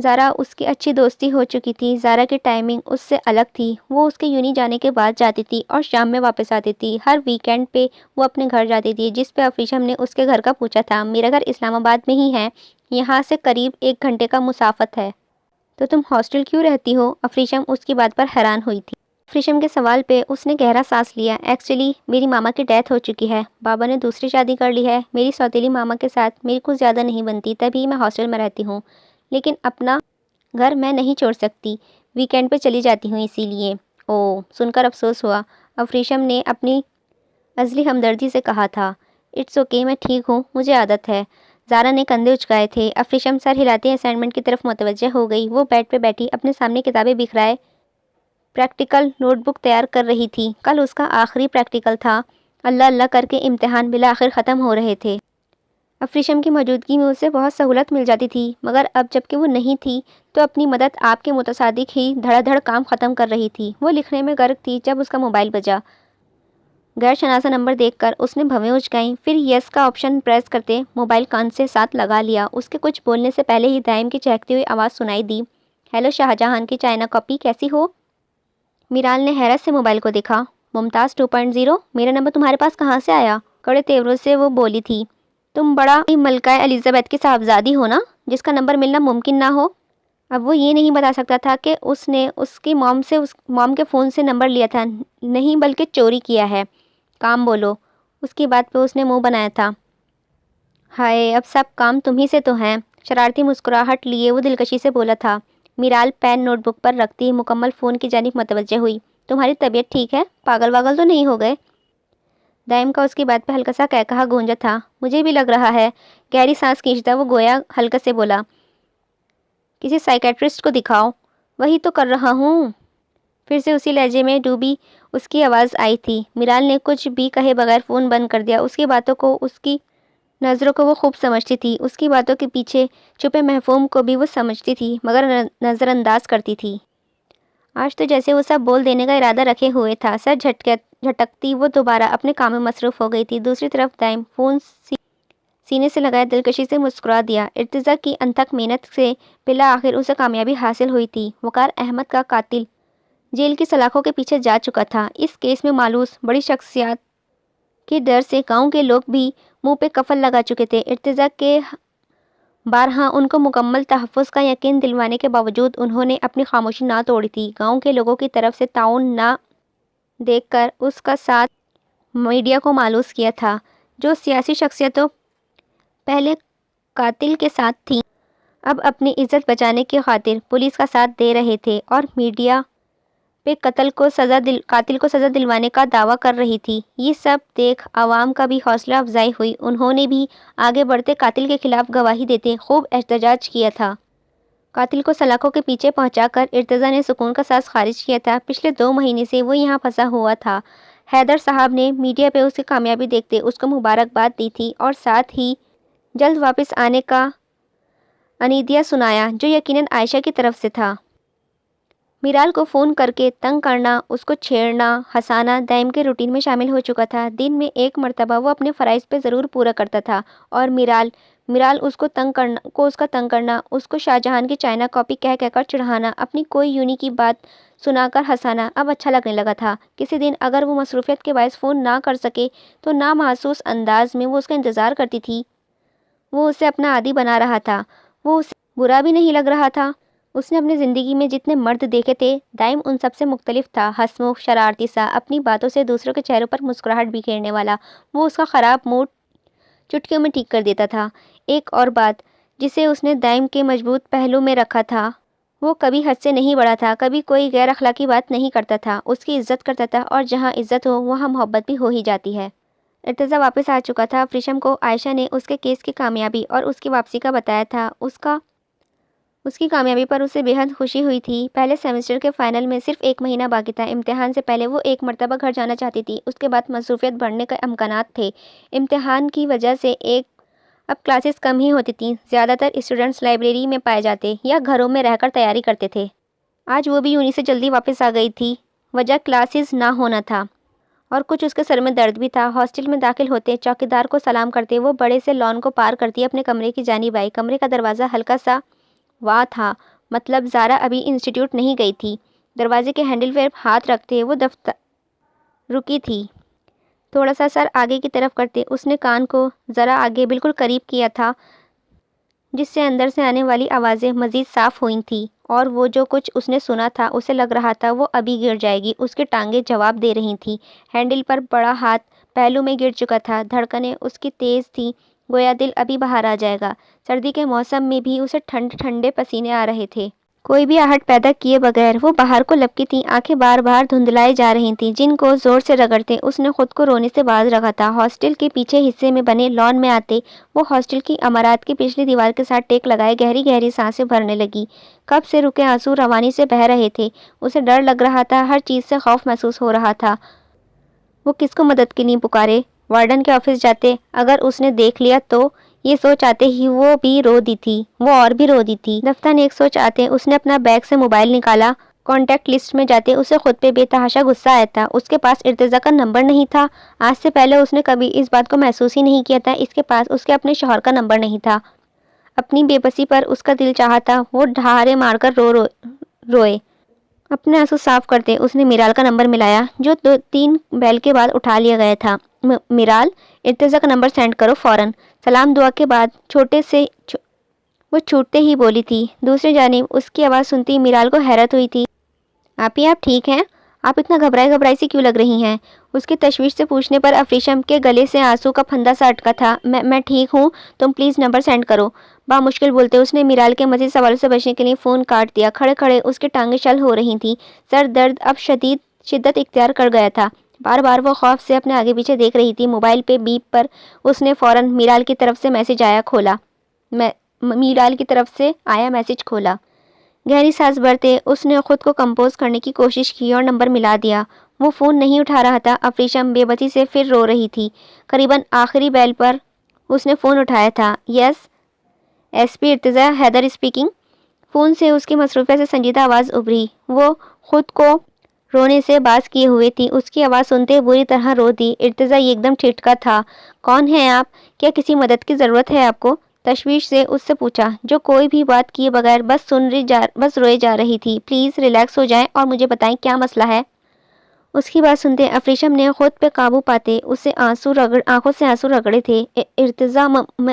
زارا اس کی اچھی دوستی ہو چکی تھی۔ زارا کی ٹائمنگ اس سے الگ تھی، وہ اس کے یونی جانے کے بعد جاتی تھی اور شام میں واپس آتی تھی۔ ہر ویکینڈ پہ وہ اپنے گھر جاتی تھی، جس پہ افریشم نے اس کے گھر کا پوچھا تھا۔ میرا گھر اسلام آباد میں ہی ہے، یہاں سے قریب 1 گھنٹے کا مسافت ہے۔ تو تم ہاسٹل کیوں رہتی ہو؟ افریشم اس کی بات پر حیران ہوئی تھی۔ افریشم کے سوال پہ اس نے گہرا سانس لیا۔ ایکچولی میری ماما کی ڈیتھ ہو چکی ہے، بابا نے دوسری شادی کر لی ہے۔ میری سوتیلی ماما کے ساتھ میری کچھ زیادہ نہیں بنتی، تبھی میں ہاسٹل میں رہتی ہوں، لیکن اپنا گھر میں نہیں چھوڑ سکتی، ویکینڈ پہ چلی جاتی ہوں اسی لیے۔ اوہ، سن کر افسوس ہوا۔ افریشم نے اپنی ازلی ہمدردی سے کہا تھا۔ اٹس اوکے، میں ٹھیک ہوں، مجھے عادت ہے۔ زارا نے کندھے اچکائے تھے۔ افریشم سر ہلاتے اسائنمنٹ کی طرف متوجہ ہو گئی۔ وہ بیڈ پہ بیٹھی اپنے سامنے کتابیں بکھرائے پریکٹیکل نوٹ بک تیار کر رہی تھی۔ کل اس کا آخری پریکٹیکل تھا۔ اللہ اللہ کر کے امتحان بالآخر ختم ہو رہے تھے۔ افریشم کی موجودگی میں اسے بہت سہولت مل جاتی تھی، مگر اب جب کہ وہ نہیں تھی تو اپنی مدد آپ کے متصادق ہی دھڑا دھڑ کام ختم کر رہی تھی۔ وہ لکھنے میں غرق تھی جب اس کا موبائل بجا۔ غیر شناسا نمبر دیکھ کر اس نے بھویں اچکائیں، پھر یس کا آپشن پریس کرتے موبائل کان سے ساتھ لگا لیا۔ اس کے کچھ بولنے سے پہلے ہی دائم کی چہکتی ہوئی آواز سنائی دی۔ ہیلو شاہجہان کی چائنا کاپی، کیسی ہو؟ میرال نے حیرت سے موبائل کو دیکھا۔ ممتاز 2.0، میرا نمبر تمہارے پاس کہاں سے آیا؟ کڑے تیوروں سے وہ بولی تھی۔ تم بڑا ملکہ الزبیتھ کی صاحبزادی ہو نا، جس کا نمبر ملنا ممکن نہ ہو۔ اب وہ یہ نہیں بتا سکتا تھا کہ اس نے اس کی موم کے فون سے نمبر لیا تھا، نہیں بلکہ چوری کیا ہے۔ کام بولو، اس کی بات پہ اس نے منہ بنایا تھا۔ ہائے، اب سب کام تمہیں سے تو ہیں۔ شرارتی مسکراہٹ لیے وہ دلکشی سے بولا تھا۔ میرال پین نوٹ بک پر رکھتی مکمل فون کی جانب متوجہ ہوئی۔ تمہاری طبیعت ٹھیک ہے؟ پاگل واگل تو نہیں ہو گئے؟ دائم کا اس کی بات پہ ہلکا سا کہا گونجا تھا۔ مجھے بھی لگ رہا ہے۔ گہری سانس کھینچتا وہ گویا ہلکا سے بولا۔ کسی سائیکیٹرسٹ کو دکھاؤ۔ وہی تو کر رہا ہوں۔ پھر سے اسی لہجے میں ڈوبی اس کی آواز آئی تھی۔ میرال نے کچھ بھی کہے بغیر فون بند کر دیا۔ اس کی باتوں کو، اس کی نظروں کو وہ خوب سمجھتی تھی، اس کی باتوں کے پیچھے چھپے مفہوم کو بھی وہ سمجھتی تھی، مگر نظر انداز کرتی تھی۔ آج تو جیسے وہ سب بول دینے کا ارادہ رکھے ہوئے تھا۔ سر جھٹکتی وہ دوبارہ اپنے کام میں مصروف ہو گئی تھی۔ دوسری طرف دائم فون سینے سے لگائے دلکشی سے مسکرا دیا۔ ارتضیٰ کی انتھک محنت سے بالآخر اسے کامیابی حاصل ہوئی تھی۔ وقار احمد کا قاتل جیل کی سلاخوں کے پیچھے جا چکا تھا۔ اس کیس میں مالوس بڑی شخصیات کے ڈر سے گاؤں کے لوگ بھی منہ پہ کفل لگا چکے تھے۔ ارتضیٰ کے بارہا ان کو مکمل تحفظ کا یقین دلوانے کے باوجود انہوں نے اپنی خاموشی نہ توڑی تھی۔ گاؤں کے لوگوں کی طرف سے تعاون نہ دیکھ کر اس کا ساتھ میڈیا کو مالوس کیا تھا۔ جو سیاسی شخصیتوں پہلے قاتل کے ساتھ تھیں، اب اپنی عزت بچانے کی خاطر پولیس کا ساتھ دے رہے تھے اور میڈیا پہ قاتل کو سزا دلوانے کا دعویٰ کر رہی تھی۔ یہ سب دیکھ عوام کا بھی حوصلہ افزائی ہوئی۔ انہوں نے بھی آگے بڑھتے قاتل کے خلاف گواہی دیتے خوب احتجاج کیا تھا۔ قاتل کو سلاخوں کے پیچھے پہنچا کر ارتضیٰ نے سکون کا سانس خارج کیا تھا۔ پچھلے 2 مہینے سے وہ یہاں پھنسا ہوا تھا۔ حیدر صاحب نے میڈیا پہ اس کی کامیابی دیکھتے اس کو مبارکباد دی تھی اور ساتھ ہی جلد واپس آنے کا انیدیہ سنایا، جو یقیناً عائشہ کی طرف سے تھا۔ میرال کو فون کر کے تنگ کرنا، اس کو چھیڑنا، ہنسانا دائم کے روٹین میں شامل ہو چکا تھا۔ دن میں 1 مرتبہ وہ اپنے فرائض پہ ضرور پورا کرتا تھا، اور میرال اس کو تنگ کرنا، اس کو شاہجہان کی چائنا کاپی کہہ کر چڑھانا، اپنی کوئی یونی کی بات سنا کر ہنسانا اب اچھا لگنے لگا تھا۔ کسی دن اگر وہ مصروفیت کے باعث فون نہ کر سکے تو نامحسوس انداز میں وہ اس کا انتظار کرتی تھی۔ وہ اسے اپنا عادی بنا رہا تھا، وہ اسے برا بھی نہیں لگ رہا تھا۔ اس نے اپنی زندگی میں جتنے مرد دیکھے تھے، دائم ان سب سے مختلف تھا۔ ہسمکھ، شرارتی سا، اپنی باتوں سے دوسروں کے چہروں پر مسکراہٹ بکھیرنے والا، وہ اس کا خراب موڈ چٹکیوں میں ٹھیک کر دیتا تھا۔ ایک اور بات جسے اس نے دائم کے مضبوط پہلو میں رکھا تھا، وہ کبھی حد سے نہیں بڑھا تھا، کبھی کوئی غیر اخلاقی بات نہیں کرتا تھا، اس کی عزت کرتا تھا، اور جہاں عزت ہو وہاں محبت بھی ہو ہی جاتی ہے۔ ارتضیٰ واپس آ چکا تھا۔ افریشم کو عائشہ نے اس کے کیس کی کامیابی اور اس کی واپسی کا بتایا تھا۔ اس کی کامیابی پر اسے بے حد خوشی ہوئی تھی۔ پہلے سیمسٹر کے فائنل میں صرف 1 مہینہ باقی تھا۔ امتحان سے پہلے وہ 1 مرتبہ گھر جانا چاہتی تھی، اس کے بعد مصروفیت بڑھنے کے امکانات تھے۔ امتحان کی وجہ سے اب کلاسز کم ہی ہوتی تھیں، زیادہ تر اسٹوڈنٹس لائبریری میں پائے جاتے یا گھروں میں رہ کر تیاری کرتے تھے۔ آج وہ بھی یونی سے جلدی واپس آ گئی تھی، وجہ کلاسز نہ ہونا تھا، اور کچھ اس کے سر میں درد بھی تھا۔ ہاسٹل میں داخل ہوتے چوکیدار کو سلام کرتے وہ بڑے سے لان کو پار کرتی اپنے کمرے کی جانب آئی۔ کمرے کا دروازہ ہلکا سا وا تھا، مطلب زارا ابھی انسٹیٹیوٹ نہیں گئی تھی۔ دروازے کے ہینڈل پہ ہاتھ رکھتے وہ دفتر رکی تھی۔ تھوڑا سا سر آگے کی طرف کرتے اس نے کان کو ذرا آگے بالکل قریب کیا تھا، جس سے اندر سے آنے والی آوازیں مزید صاف ہوئی تھیں، اور وہ جو کچھ اس نے سنا تھا اسے لگ رہا تھا وہ ابھی گر جائے گی۔ اس کی ٹانگیں جواب دے رہی تھیں، ہینڈل پر بڑا ہاتھ پہلو میں گر چکا تھا، دھڑکنیں اس کی تیز تھیں، گویا دل ابھی باہر آ جائے گا۔ سردی کے موسم میں بھی اسے ٹھنڈے پسینے آ رہے تھے۔ کوئی بھی آہٹ پیدا کیے بغیر وہ باہر کو لپکی تھی، آنکھیں بار بار دھندلائے جا رہی تھیں، جن کو زور سے رگڑتے اس نے خود کو رونے سے باز رکھا تھا۔ ہاسٹل کے پیچھے حصے میں بنے لان میں آتے وہ ہاسٹل کی عمارات کی پچھلی دیوار کے ساتھ ٹیک لگائے گہری گہری سانسیں بھرنے لگی۔ کب سے رکے آنسو روانی سے بہہ رہے تھے، اسے ڈر لگ رہا تھا، ہر چیز سے خوف محسوس ہو رہا تھا۔ وہ کس کو مدد کے لیے پکارے؟ وارڈن کے آفس جاتے، اگر اس نے دیکھ لیا تو؟ یہ سوچ آتے ہی وہ بھی رو دی تھی، وہ اور بھی رو دی تھی۔ دفتر نے ایک سوچ آتے اس نے اپنا بیگ سے موبائل نکالا، کانٹیکٹ لسٹ میں جاتے اسے خود پہ بے تحاشا غصہ آیا تھا۔ اس کے پاس ارتضیٰ کا نمبر نہیں تھا، آج سے پہلے اس نے کبھی اس بات کو محسوس ہی نہیں کیا تھا، اس کے پاس اس کے اپنے شوہر کا نمبر نہیں تھا۔ اپنی بے بسی پر اس کا دل چاہا تھا وہ ڈھارے مار کر روئے۔ اپنے آنسو صاف کرتے اس نے میرال کا نمبر ملایا، جو 2-3 بیل کے بعد اٹھا لیا گیا تھا۔ میرال، ارتضیٰ کا نمبر سینڈ کرو فوراً۔ سلام دعا کے بعد وہ چھوٹتے ہی بولی تھی۔ دوسری جانب اس کی آواز سنتی میرال کو حیرت ہوئی تھی۔ آپ ٹھیک ہیں؟ آپ اتنا گھبرائی سی کیوں لگ رہی ہیں؟ اس کی تشویش سے پوچھنے پر افریشم کے گلے سے آنسو کا پھندا سا اٹکا تھا۔ میں ٹھیک ہوں، تم پلیز نمبر سینڈ کرو۔ بامشکل بولتے اس نے میرال کے مزید سوالوں سے بچنے کے لیے فون کاٹ دیا۔ کھڑے کھڑے اس کی ٹانگیں چل ہو رہی تھیں، سر درد اب شدت اختیار کر گیا تھا۔ بار بار وہ خوف سے اپنے آگے پیچھے دیکھ رہی تھی۔ موبائل پہ بیپ پر اس نے فوراً میرال کی طرف سے میسج کھولا۔ گہری سانس بھرتے اس نے خود کو کمپوز کرنے کی کوشش کی اور نمبر ملا دیا۔ وہ فون نہیں اٹھا رہا تھا۔ افریشم بے بسی سے پھر رو رہی تھی۔ قریباً آخری بیل پر اس نے فون اٹھایا تھا۔ Yes, S P Irtaza Haider speaking. فون سے اس کی مصروفیت سے سنجیدہ آواز ابھری۔ وہ خود کو رونے سے باز کیے ہوئے تھی، اس کی آواز سنتے بری طرح رو دی۔ ارتضیٰ ایک دم ٹھٹکا تھا۔ کون ہیں آپ؟ کیا کسی مدد کی ضرورت ہے آپ کو؟ تشویش سے اس سے پوچھا، جو کوئی بھی بات کیے بغیر بس روئے جا رہی تھی۔ پلیز ریلیکس ہو جائیں اور مجھے بتائیں کیا مسئلہ ہے؟ اس کی بات سنتے افریشم نے خود پہ قابو پاتے اسے آنکھوں سے آنسو رگڑے تھے۔ ارتضیٰ،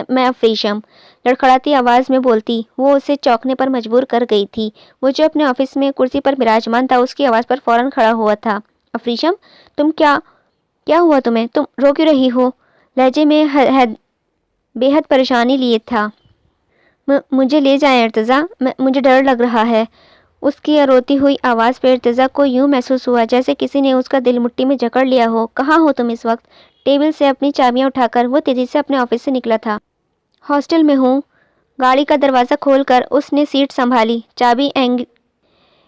میں افریشم، لڑکھڑاتی آواز میں بولتی وہ اسے چونکنے پر مجبور کر گئی تھی۔ وہ جو اپنے آفس میں کرسی پر براجمان تھا اس کی آواز پر فوراً کھڑا ہوا تھا۔ افریشم، تم کیا ہوا تمہیں؟ تم رو کیوں رہی ہو؟ لہجے میں بے حد پریشانی لیے تھا۔ مجھے لے جائیں ارتضیٰ، مجھے ڈر لگ رہا ہے۔ اس کی روتی ہوئی آواز پہ ارتضیٰ کو یوں محسوس ہوا جیسے کسی نے اس کا دل مٹھی میں جکڑ لیا ہو۔ کہاں ہو تم اس وقت؟ ٹیبل سے اپنی چابیاں اٹھا کر وہ تیزی سے اپنے آفس سے نکلا تھا۔ ہاسٹل میں ہوں۔ گاڑی کا دروازہ کھول کر اس نے سیٹ سنبھالی، چابی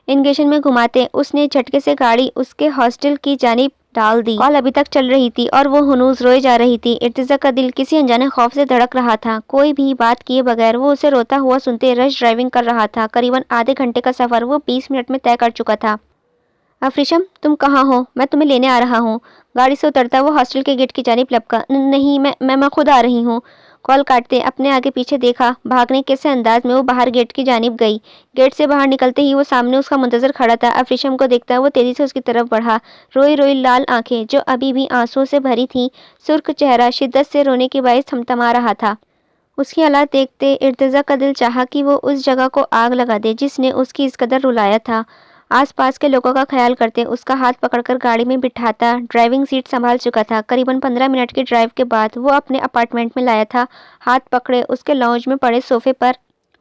انگیشن میں گھماتے اس نے جھٹکے سے گاڑی اس کے ہاسٹل کی جانب ڈال دی۔ کال ابھی تک چل رہی تھی اور وہ ہنوز روئے جا رہی تھی۔ ارتضیٰ کا دل کسی انجانے خوف سے دھڑک رہا تھا۔ کوئی بھی بات کیے بغیر وہ اسے روتا ہوا سنتے رش ڈرائیونگ کر رہا تھا۔ قریباً آدھے گھنٹے کا سفر وہ 20 منٹ میں طے کر چکا تھا۔ افریشم، تم کہاں ہو؟ میں تمہیں لینے آ رہا ہوں۔ گاڑی سے اترتا وہ ہاسٹل کے گیٹ کی جانب لپکا۔ نہیں، میں خود آ رہی ہوں۔ کال کاٹتے اپنے آگے پیچھے دیکھا، بھاگنے کے سے انداز میں وہ باہر گیٹ کی جانب گئی۔ گیٹ سے باہر نکلتے ہی وہ سامنے اس کا منتظر کھڑا تھا۔ افریشم کو دیکھتا وہ تیزی سے اس کی طرف بڑھا، روئی لال آنکھیں جو ابھی بھی آنسوؤں سے بھری تھیں، سرخ چہرہ شدت سے رونے کے باعث تھمتھما رہا تھا۔ اس کی حالت دیکھتے ارتضیٰ کا دل چاہا کہ وہ اس جگہ کو آگ لگا دے جس نے اس کی اس قدر رلایا تھا۔ آس پاس کے لوگوں کا خیال کرتے اس کا ہاتھ پکڑ کر گاڑی میں بٹھاتا ڈرائیونگ سیٹ سنبھال چکا تھا۔ قریباً 15 منٹ کی ڈرائیو کے بعد وہ اپنے اپارٹمنٹ میں لایا تھا، ہاتھ پکڑے اس کے لاؤنج میں پڑے صوفے پر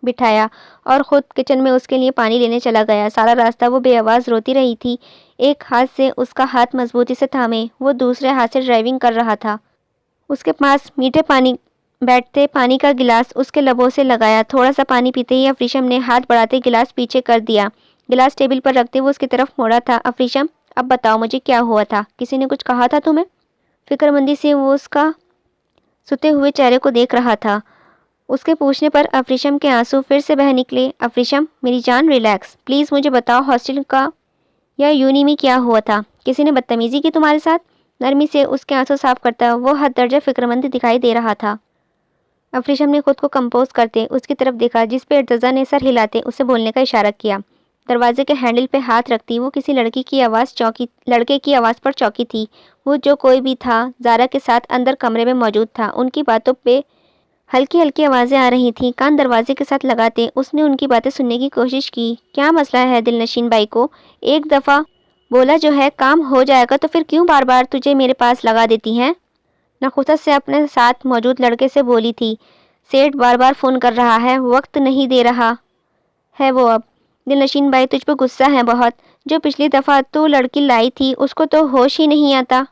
بٹھایا اور خود کچن میں اس کے لیے پانی لینے چلا گیا۔ سارا راستہ وہ بے آواز روتی رہی تھی، ایک ہاتھ سے اس کا ہاتھ مضبوطی سے تھامے وہ دوسرے ہاتھ سے ڈرائیونگ کر رہا تھا۔ اس کے پاس میٹھے بیٹھتے پانی کا گلاس اس کے لبوں سے لگایا، تھوڑا سا پانی پیتے ہی افریشم نے ہاتھ بڑھاتے گلاس پیچھے کر دیا۔ گلاس ٹیبل پر رکھتے وہ اس کی طرف موڑا تھا۔ افریشم، اب بتاؤ مجھے کیا ہوا تھا؟ کسی نے کچھ کہا تھا تمہیں؟ فکر مندی سے وہ اس کا ستے ہوئے چہرے کو دیکھ رہا تھا۔ اس کے پوچھنے پر افریشم کے آنسو پھر سے بہہ نکلے۔ افریشم، میری جان ریلیکس، پلیز مجھے بتاؤ ہاسٹل کا یا یونی میں کیا ہوا تھا؟ کسی نے بدتمیزی کی تمہارے ساتھ؟ نرمی سے اس کے آنسو صاف کرتا وہ حد درجہ فکر مند دکھائی دے رہا تھا۔ افریشم نے خود کو کمپوز کرتے اس کی طرف دیکھا جس پہ ارتضیٰ نے سر ہلاتے اسے بولنے کا اشارہ کیا۔ دروازے کے ہینڈل پہ ہاتھ رکھتی وہ کسی لڑکے کی آواز پر چوکی تھی۔ وہ جو کوئی بھی تھا زارا کے ساتھ اندر کمرے میں موجود تھا۔ ان کی باتوں پہ ہلکی ہلکی آوازیں آ رہی تھیں۔ کان دروازے کے ساتھ لگاتے اس نے ان کی باتیں سننے کی کوشش کی۔ کیا مسئلہ ہے دل نشین بائی کو؟ ایک دفعہ بولا جو ہے کام ہو جائے گا تو پھر کیوں بار بار تجھے میرے پاس لگا دیتی ہیں؟ نخست سے اپنے ساتھ موجود لڑکے سے بولی تھی۔ سیٹ بار بار فون کر رہا ہے، وقت نہیں دے رہا ہے وہ اب۔ دل نشین بائی تجھ پہ غصہ ہے بہت۔ جو پچھلی دفعہ تو لڑکی لائی تھی اس کو تو ہوش ہی نہیں آتا۔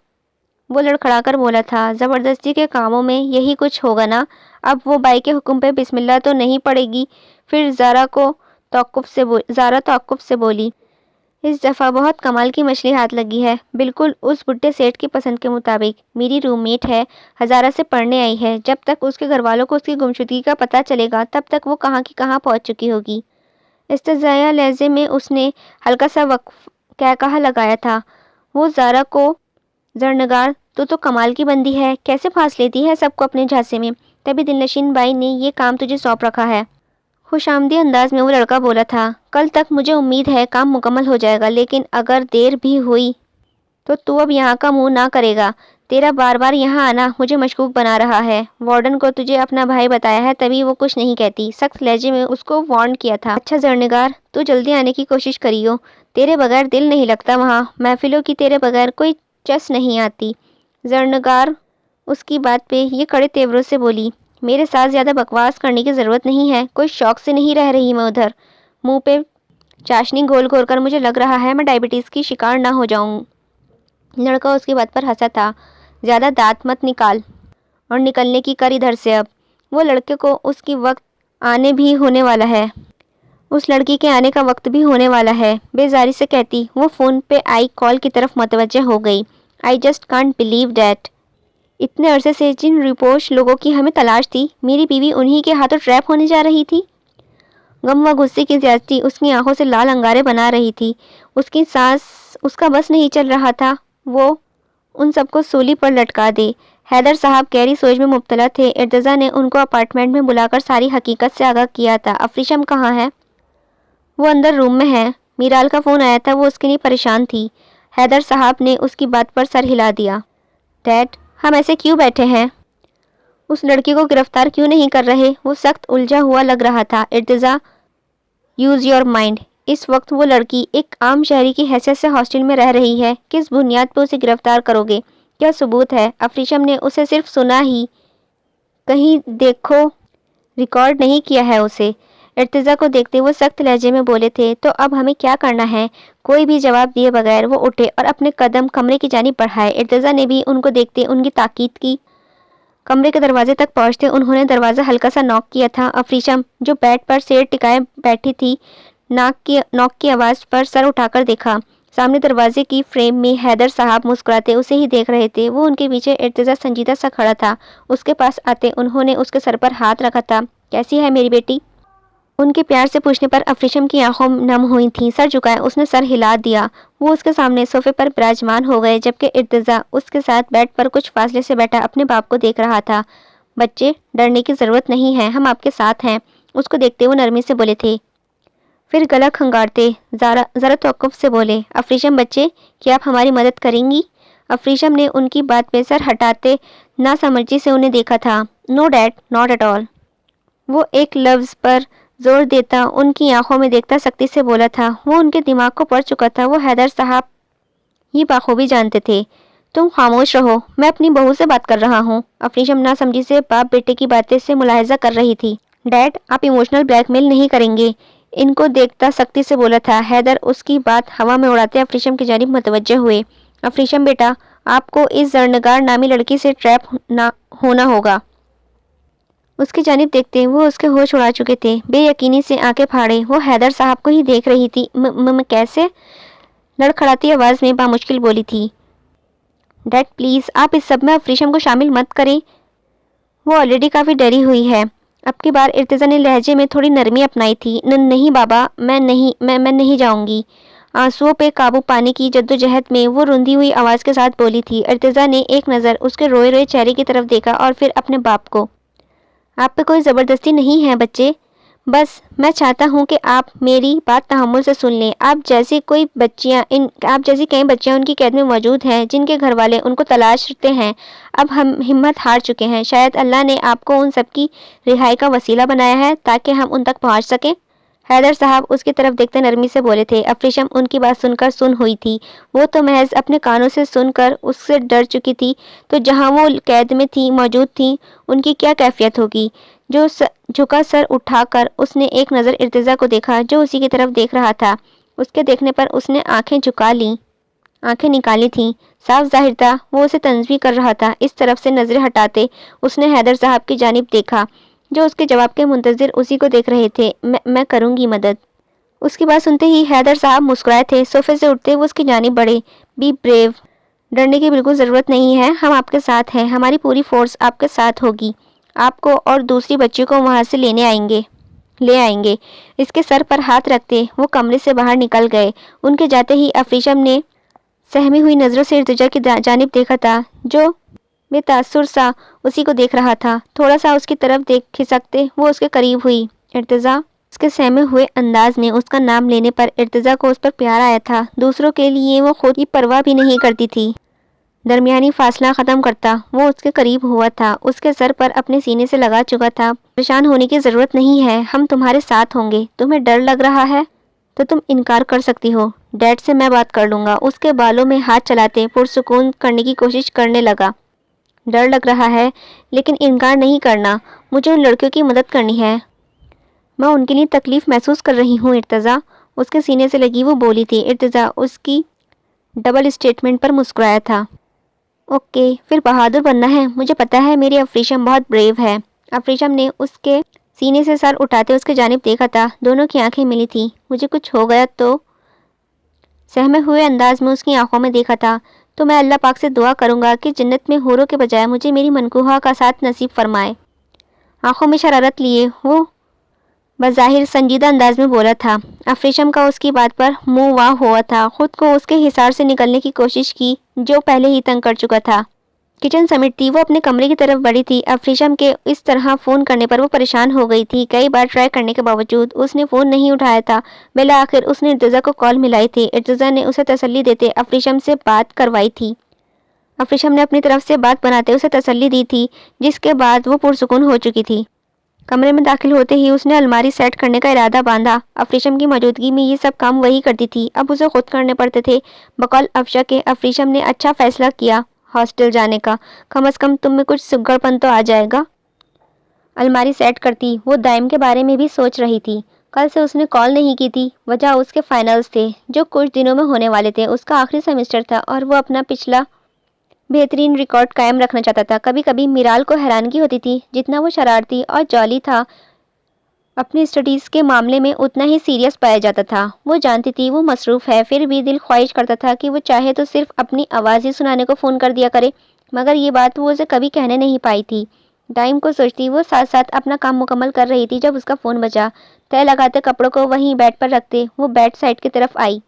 وہ لڑکھڑا کر بولا تھا۔ زبردستی کے کاموں میں یہی کچھ ہوگا نا۔ اب وہ بائی کے حکم پہ بسم اللہ تو نہیں پڑے گی؟ پھر زارا توقف سے بولی۔ اس دفعہ بہت کمال کی مچھلی ہاتھ لگی ہے، بالکل اس بڈھے سیٹ کی پسند کے مطابق۔ میری روم میٹ ہے، ہزارہ سے پڑھنے آئی ہے۔ جب تک اس کے گھر والوں کو اس کی گمشدگی کا پتہ چلے گا تب تک وہ کہاں کی کہاں پہنچ چکی ہوگی۔ استہزائیہ لہجے میں اس نے ہلکا سا کہا لگایا تھا۔ وہ زارا کو زرنگار تو کمال کی بندی ہے، کیسے پھانس لیتی ہے سب کو اپنے جھانسے میں۔ تبھی دل نشین بائی نے یہ کام تجھے سونپ رکھا ہے۔ خوش آمدی انداز میں وہ لڑکا بولا تھا۔ کل تک مجھے امید ہے کام مکمل ہو جائے گا، لیکن اگر دیر بھی ہوئی تو اب یہاں کا منہ نہ کرے گا۔ تیرا بار بار یہاں آنا مجھے مشکوک بنا رہا ہے۔ وارڈن کو تجھے اپنا بھائی بتایا ہے تبھی وہ کچھ نہیں کہتی۔ سخت لہجے میں اس کو وارن کیا تھا۔ اچھا زرنگار، تو جلدی آنے کی کوشش کریو، تیرے بغیر دل نہیں لگتا وہاں، محفلوں کی تیرے بغیر کوئی چس نہیں آتی۔ زرنگار اس کی بات پہ یہ کڑے تیوروں سے بولی۔ میرے ساتھ زیادہ بکواس کرنے کی ضرورت نہیں ہے، کوئی شوق سے نہیں رہ رہی میں ادھر۔ منہ پہ چاشنی گھول گھول کر مجھے لگ رہا ہے میں ڈائبٹیز کی شکار نہ ہو جاؤں۔ لڑکا اس کی بات پر ہنسا تھا۔ زیادہ دانت مت نکال اور نکلنے کی کر ادھر سے اب۔ وہ لڑکے کو اس کی وقت آنے بھی ہونے والا ہے، اس لڑکی کے آنے کا وقت بھی ہونے والا ہے، بیزاری سے کہتی۔ وہ فون پہ آئی کال کی طرف متوجہ ہو گئی۔ I just can't believe that۔ اتنے عرصے سے جن رپوش لوگوں کی ہمیں تلاش تھی، میری بیوی انہی کے ہاتھوں ٹریپ ہونے جا رہی تھی۔ غم و غصے کی زیادتی اس کی آنکھوں سے لال انگارے بنا رہی تھی۔ اس کی سانس اس کا بس نہیں چل رہا تھا وہ ان سب کو سولی پر لٹکا دے۔ حیدر صاحب گہری سوچ میں مبتلا تھے۔ ارتضیٰ نے ان کو اپارٹمنٹ میں بلا کر ساری حقیقت سے آگاہ کیا تھا۔ افریشم کہاں ہے؟ وہ اندر روم میں ہے، میرال کا فون آیا تھا، وہ اس کے لیے پریشان تھی۔ حیدر صاحب نے اس کی بات پر سر ہلا دیا۔ ڈیڈ، ہم ایسے کیوں بیٹھے ہیں؟ اس لڑکی کو گرفتار کیوں نہیں کر رہے؟ وہ سخت الجھا ہوا لگ رہا تھا۔ Irtaza, use your mind. اس وقت وہ لڑکی ایک عام شہری کی حیثیت سے ہاسٹل میں رہ رہی ہے، کس بنیاد پہ اسے گرفتار کرو گے؟ کیا ثبوت ہے؟ افریشم نے اسے صرف سنا ہی، کہیں دیکھو ریکارڈ نہیں کیا ہے اسے۔ ارتضیٰ کو دیکھتے وہ سخت لہجے میں بولے تھے۔ تو اب ہمیں کیا کرنا ہے؟ کوئی بھی جواب دیے بغیر وہ اٹھے اور اپنے قدم کمرے کی جانب بڑھائے۔ ارتضیٰ نے بھی ان کو دیکھتے ان کی تاکید کی۔ کمرے کے دروازے تک پہنچتے انہوں نے دروازہ ہلکا سا ناک کیا تھا۔ افریشم جو بیڈ پر سیر ٹکائے بیٹھی تھی، ناک کی آواز پر سر اٹھا کر دیکھا۔ سامنے دروازے کی فریم میں حیدر صاحب مسکراتے اسے ہی دیکھ رہے تھے۔ وہ ان کے پیچھے ارتضیٰ سنجیدہ سا کھڑا تھا۔ اس کے پاس آتے انہوں نے اس کے سر پر ہاتھ رکھا تھا۔ کیسی ہے میری بیٹی؟ ان کے پیار سے پوچھنے پر افریشم کی آنکھوں نم ہوئی تھیں۔ سر جھکائے اس نے سر ہلا دیا۔ وہ اس کے سامنے صوفے پر براجمان ہو گئے، جبکہ ارتضیٰ اس کے ساتھ بیڈ پر کچھ فاصلے سے بیٹھا اپنے باپ کو دیکھ رہا تھا۔ بچے، ڈرنے کی ضرورت نہیں ہے، ہم آپ کے ساتھ ہیں۔ اس کو دیکھتے وہ نرمی سے بولے تھے۔ پھر گلا کھنگارتے ذرا توقف سے بولے، افریشم بچے، کیا آپ ہماری مدد کریں گی؟ افریشم نے ان کی بات پہ سر ہٹاتے ناسمجھی سے انہیں دیکھا تھا۔ نو ڈیڈ، ناٹ ایٹ آل۔ وہ ایک لفظ پر زور دیتا ان کی آنکھوں میں دیکھتا سختی سے بولا تھا۔ وہ ان کے دماغ کو پڑ چکا تھا۔ وہ حیدر صاحب یہ بخوبی جانتے تھے۔ تم خاموش رہو، میں اپنی بہو سے بات کر رہا ہوں۔ افریشم ناسمجھی سے باپ بیٹے کی باتیں سے ملاحظہ کر رہی تھی۔ ڈیڈ، آپ ایموشنل بلیک میل نہیں کریں گے، ان کو دیکھتا سختی سے بولا تھا۔ حیدر اس کی بات ہوا میں اڑاتے افریشم کی جانب متوجہ ہوئے۔ افریشم بیٹا، آپ کو اس زرنگار نامی لڑکی سے ٹریپ ہونا ہوگا۔ اس کی جانب دیکھتے وہ اس کے ہوش اڑا چکے تھے۔ بے یقینی سے آنکھیں پھاڑے وہ حیدر صاحب کو ہی دیکھ رہی تھی۔ کیسے؟ لڑکھڑاتی آواز میں بامشکل بولی تھی۔ ڈیڈ پلیز، آپ اس سب میں افریشم کو شامل مت کریں، وہ آلریڈی کافی ڈری ہوئی ہے۔ اب کی بار ارتضیٰ نے لہجے میں تھوڑی نرمی اپنائی تھی۔ نہیں بابا، میں نہیں جاؤں گی۔ آنسوؤں پہ قابو پانے کی جدوجہد میں وہ روندی ہوئی آواز کے ساتھ بولی تھی۔ ارتضیٰ نے ایک نظر اس کے روئے روئے چہرے کی طرف دیکھا اور پھر اپنے باپ کو۔ آپ پہ کوئی زبردستی نہیں ہے بچے، بس میں چاہتا ہوں کہ آپ میری بات تحمل سے سن لیں۔ آپ جیسی کئی بچیاں ان کی قید میں موجود ہیں جن کے گھر والے ان کو تلاشتے ہیں۔ اب ہم ہمت ہار چکے ہیں، شاید اللہ نے آپ کو ان سب کی رہائی کا وسیلہ بنایا ہے تاکہ ہم ان تک پہنچ سکیں۔ حیدر صاحب اس کی طرف دیکھتے نرمی سے بولے تھے۔ افریشم ان کی بات سن کر سن ہوئی تھی، وہ تو محض اپنے کانوں سے سن کر اس سے ڈر چکی تھی، تو جہاں وہ قید میں تھی موجود تھیں ان کی کیا کیفیت ہوگی۔ جو جھکا سر اٹھا کر اس نے ایک نظر ارتضیٰ کو دیکھا جو اسی کی طرف دیکھ رہا تھا۔ اس کے دیکھنے پر اس نے آنکھیں نکالی تھیں، صاف ظاہر تھا وہ اسے تنزیہ کر رہا تھا۔ اس طرف سے نظریں ہٹاتے اس نے حیدر صاحب کی جانب دیکھا جو اس کے جواب کے منتظر اسی کو دیکھ رہے تھے۔ میں کروں گی مدد۔ اس کی بات سنتے ہی حیدر صاحب مسکرائے تھے۔ صوفے سے اٹھتے وہ اس کی جانب بڑھے۔ بی بریو، ڈرنے کی بالکل ضرورت نہیں ہے، ہم آپ کے ساتھ ہیں، ہماری پوری فورس آپ کے ساتھ ہوگی، آپ کو اور دوسری بچی کو وہاں سے لے آئیں گے۔ اس کے سر پر ہاتھ رکھتے وہ کمرے سے باہر نکل گئے۔ ان کے جاتے ہی افریشم نے سہمی ہوئی نظروں سے ارتجا کی جانب دیکھا تھا جو بے تاثر سا اسی کو دیکھ رہا تھا۔ تھوڑا سا اس کی طرف کھسکتے وہ اس کے قریب ہوئی۔ ارتجا، اس کے سہمے ہوئے انداز میں اس کا نام لینے پر ارتجا کو اس پر پیار آیا تھا۔ دوسروں کے لیے وہ خود کی پرواہ بھی نہیں کرتی تھی۔ درمیانی فاصلہ ختم کرتا وہ اس کے قریب ہوا تھا، اس کے سر پر اپنے سینے سے لگا چکا تھا۔ پریشان ہونے کی ضرورت نہیں ہے، ہم تمہارے ساتھ ہوں گے۔ تمہیں ڈر لگ رہا ہے تو تم انکار کر سکتی ہو، ڈیڈ سے میں بات کر لوں گا۔ اس کے بالوں میں ہاتھ چلاتے پرسکون کرنے کی کوشش کرنے لگا۔ ڈر لگ رہا ہے لیکن انکار نہیں کرنا، مجھے ان لڑکیوں کی مدد کرنی ہے، میں ان کے لیے تکلیف محسوس کر رہی ہوں۔ ارتضیٰ اس کے سینے سے لگی وہ بولی تھی۔ ارتضیٰ اس کی ڈبل اسٹیٹمنٹ پر مسکرایا تھا۔ اوکے، پھر بہادر بننا ہے، مجھے پتا ہے میری افریشم بہت بریو ہے۔ افریشم نے اس کے سینے سے سر اٹھاتے اس کے جانب دیکھا تھا، دونوں کی آنکھیں ملی تھیں۔ مجھے کچھ ہو گیا تو سہمے ہوئے انداز میں اس کی آنکھوں میں دیکھا تھا، تو میں اللہ پاک سے دعا کروں گا کہ جنت میں حوروں کے بجائے مجھے میری منکوحہ کا ساتھ نصیب فرمائے۔ آنکھوں میں شرارت لیے وہ بظاہر سنجیدہ انداز میں بولا تھا۔ افریشم کا اس کی بات پر منہ واں ہوا تھا، خود کو اس کے حصار سے نکلنے کی کوشش کی جو پہلے ہی تنگ کر چکا تھا۔ کچن سمیٹتی وہ اپنے کمرے کی طرف بڑھی تھی۔ افریشم کے اس طرح فون کرنے پر وہ پریشان ہو گئی تھی۔ کئی بار ٹرائی کرنے کے باوجود اس نے فون نہیں اٹھایا تھا۔ بالآخر اس نے ارتضیٰ کو کال ملائی تھی۔ ارتضیٰ نے اسے تسلی دیتے افریشم سے بات کروائی تھی۔ افریشم نے اپنی طرف سے بات بناتے اسے تسلی دی تھی، جس کے بعد وہ پرسکون ہو چکی تھی۔ کمرے میں داخل ہوتے ہی اس نے الماری سیٹ کرنے کا ارادہ باندھا۔ افریشم کی موجودگی میں یہ سب کام وہی کرتی تھی، اب اسے خود کرنے پڑتے تھے۔ بقول افشا کے افریشم نے اچھا فیصلہ کیا ہاسٹل جانے کا، کم از کم تم میں کچھ سگڑ پن تو آ جائے گا۔ الماری سیٹ کرتی وہ دائم کے بارے میں بھی سوچ رہی تھی۔ کل سے اس نے کال نہیں کی تھی، وجہ اس کے فائنلز تھے جو کچھ دنوں میں ہونے والے تھے۔ اس کا آخری سیمسٹر تھا اور وہ اپنا پچھلا بہترین ریکارڈ قائم رکھنا چاہتا تھا۔ کبھی کبھی میرال کو حیرانگی ہوتی تھی، جتنا وہ شرارتی اور جعلی تھا اپنی اسٹڈیز کے معاملے میں اتنا ہی سیریس پایا جاتا تھا۔ وہ جانتی تھی وہ مصروف ہے، پھر بھی دل خواہش کرتا تھا کہ وہ چاہے تو صرف اپنی آواز ہی سنانے کو فون کر دیا کرے، مگر یہ بات وہ اسے کبھی کہنے نہیں پائی تھی۔ ٹائم کو سوچتی وہ ساتھ ساتھ اپنا کام مکمل کر رہی تھی جب اس کا فون بجا۔ طے لگاتے کپڑوں کو وہیں بیڈ پر رکھتے وہ بیڈ سائڈ کی طرف آئی۔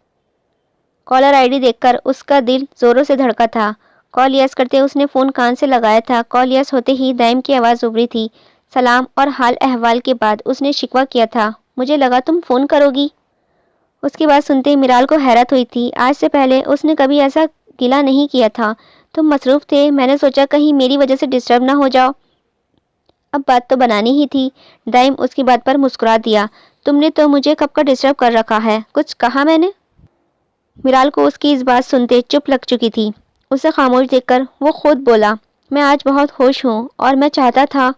کالر آئی ڈی دیکھ کر اس کا دل زوروں سے دھڑکا تھا۔ کال یس کرتے اس نے فون کان سے لگایا تھا۔ کال یس ہوتے ہی دائم کی آواز ابھری تھی۔ سلام اور حال احوال کے بعد اس نے شکوہ کیا تھا، مجھے لگا تم فون کرو گی۔ اس کی بات سنتے میرال کو حیرت ہوئی تھی، آج سے پہلے اس نے کبھی ایسا گلہ نہیں کیا تھا۔ تم مصروف تھے، میں نے سوچا کہیں میری وجہ سے ڈسٹرب نہ ہو جاؤ۔ اب بات تو بنانی ہی تھی۔ دائم اس کی بات پر مسکرا دیا، تم نے تو مجھے کب کا ڈسٹرب کر رکھا ہے، کچھ کہا میں نے؟ میرال کو اس کی اس بات سنتے چپ لگ چکی تھی۔ اسے خاموش دیکھ کر وہ خود بولا، میں آج بہت خوش ہوں اور میں چاہتا تھا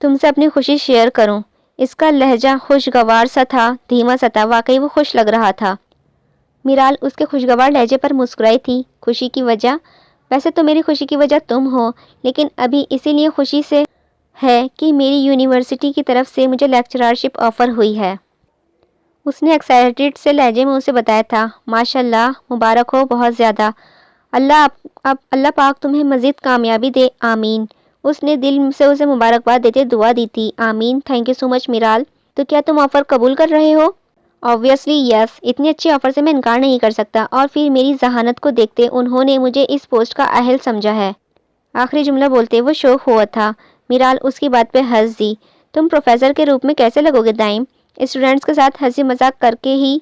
تم سے اپنی خوشی شیئر کروں۔ اس کا لہجہ خوشگوار سا تھا، دھیما سا تھا، واقعی وہ خوش لگ رہا تھا۔ میرال اس کے خوشگوار لہجے پر مسکرائی تھی، خوشی کی وجہ؟ ویسے تو میری خوشی کی وجہ تم ہو، لیکن ابھی اسی لیے خوشی سے ہے کہ میری یونیورسٹی کی طرف سے مجھے لیکچررشپ آفر ہوئی ہے۔ اس نے ایکسائٹڈ سے لہجے میں اسے بتایا تھا۔ ماشاءاللہ، مبارک ہو بہت زیادہ، اللہ پاک تمہیں مزید کامیابی دے، آمین۔ اس نے دل سے اسے مبارکباد دیتے دعا دی تھی۔ آمین، تھینک یو سو مچ میرال۔ تو کیا تم آفر قبول کر رہے ہو؟ آبویسلی یس، اتنی اچھی آفر سے میں انکار نہیں کر سکتا، اور پھر میری ذہانت کو دیکھتے انہوں نے مجھے اس پوسٹ کا اہل سمجھا ہے۔ آخری جملہ بولتے وہ شوق ہوا تھا۔ میرال اس کی بات پہ ہنس دی۔ تم پروفیسر کے روپ میں کیسے لگو گے دائم؟ اسٹوڈنٹس کے ساتھ ہنسی مذاق کر کے ہی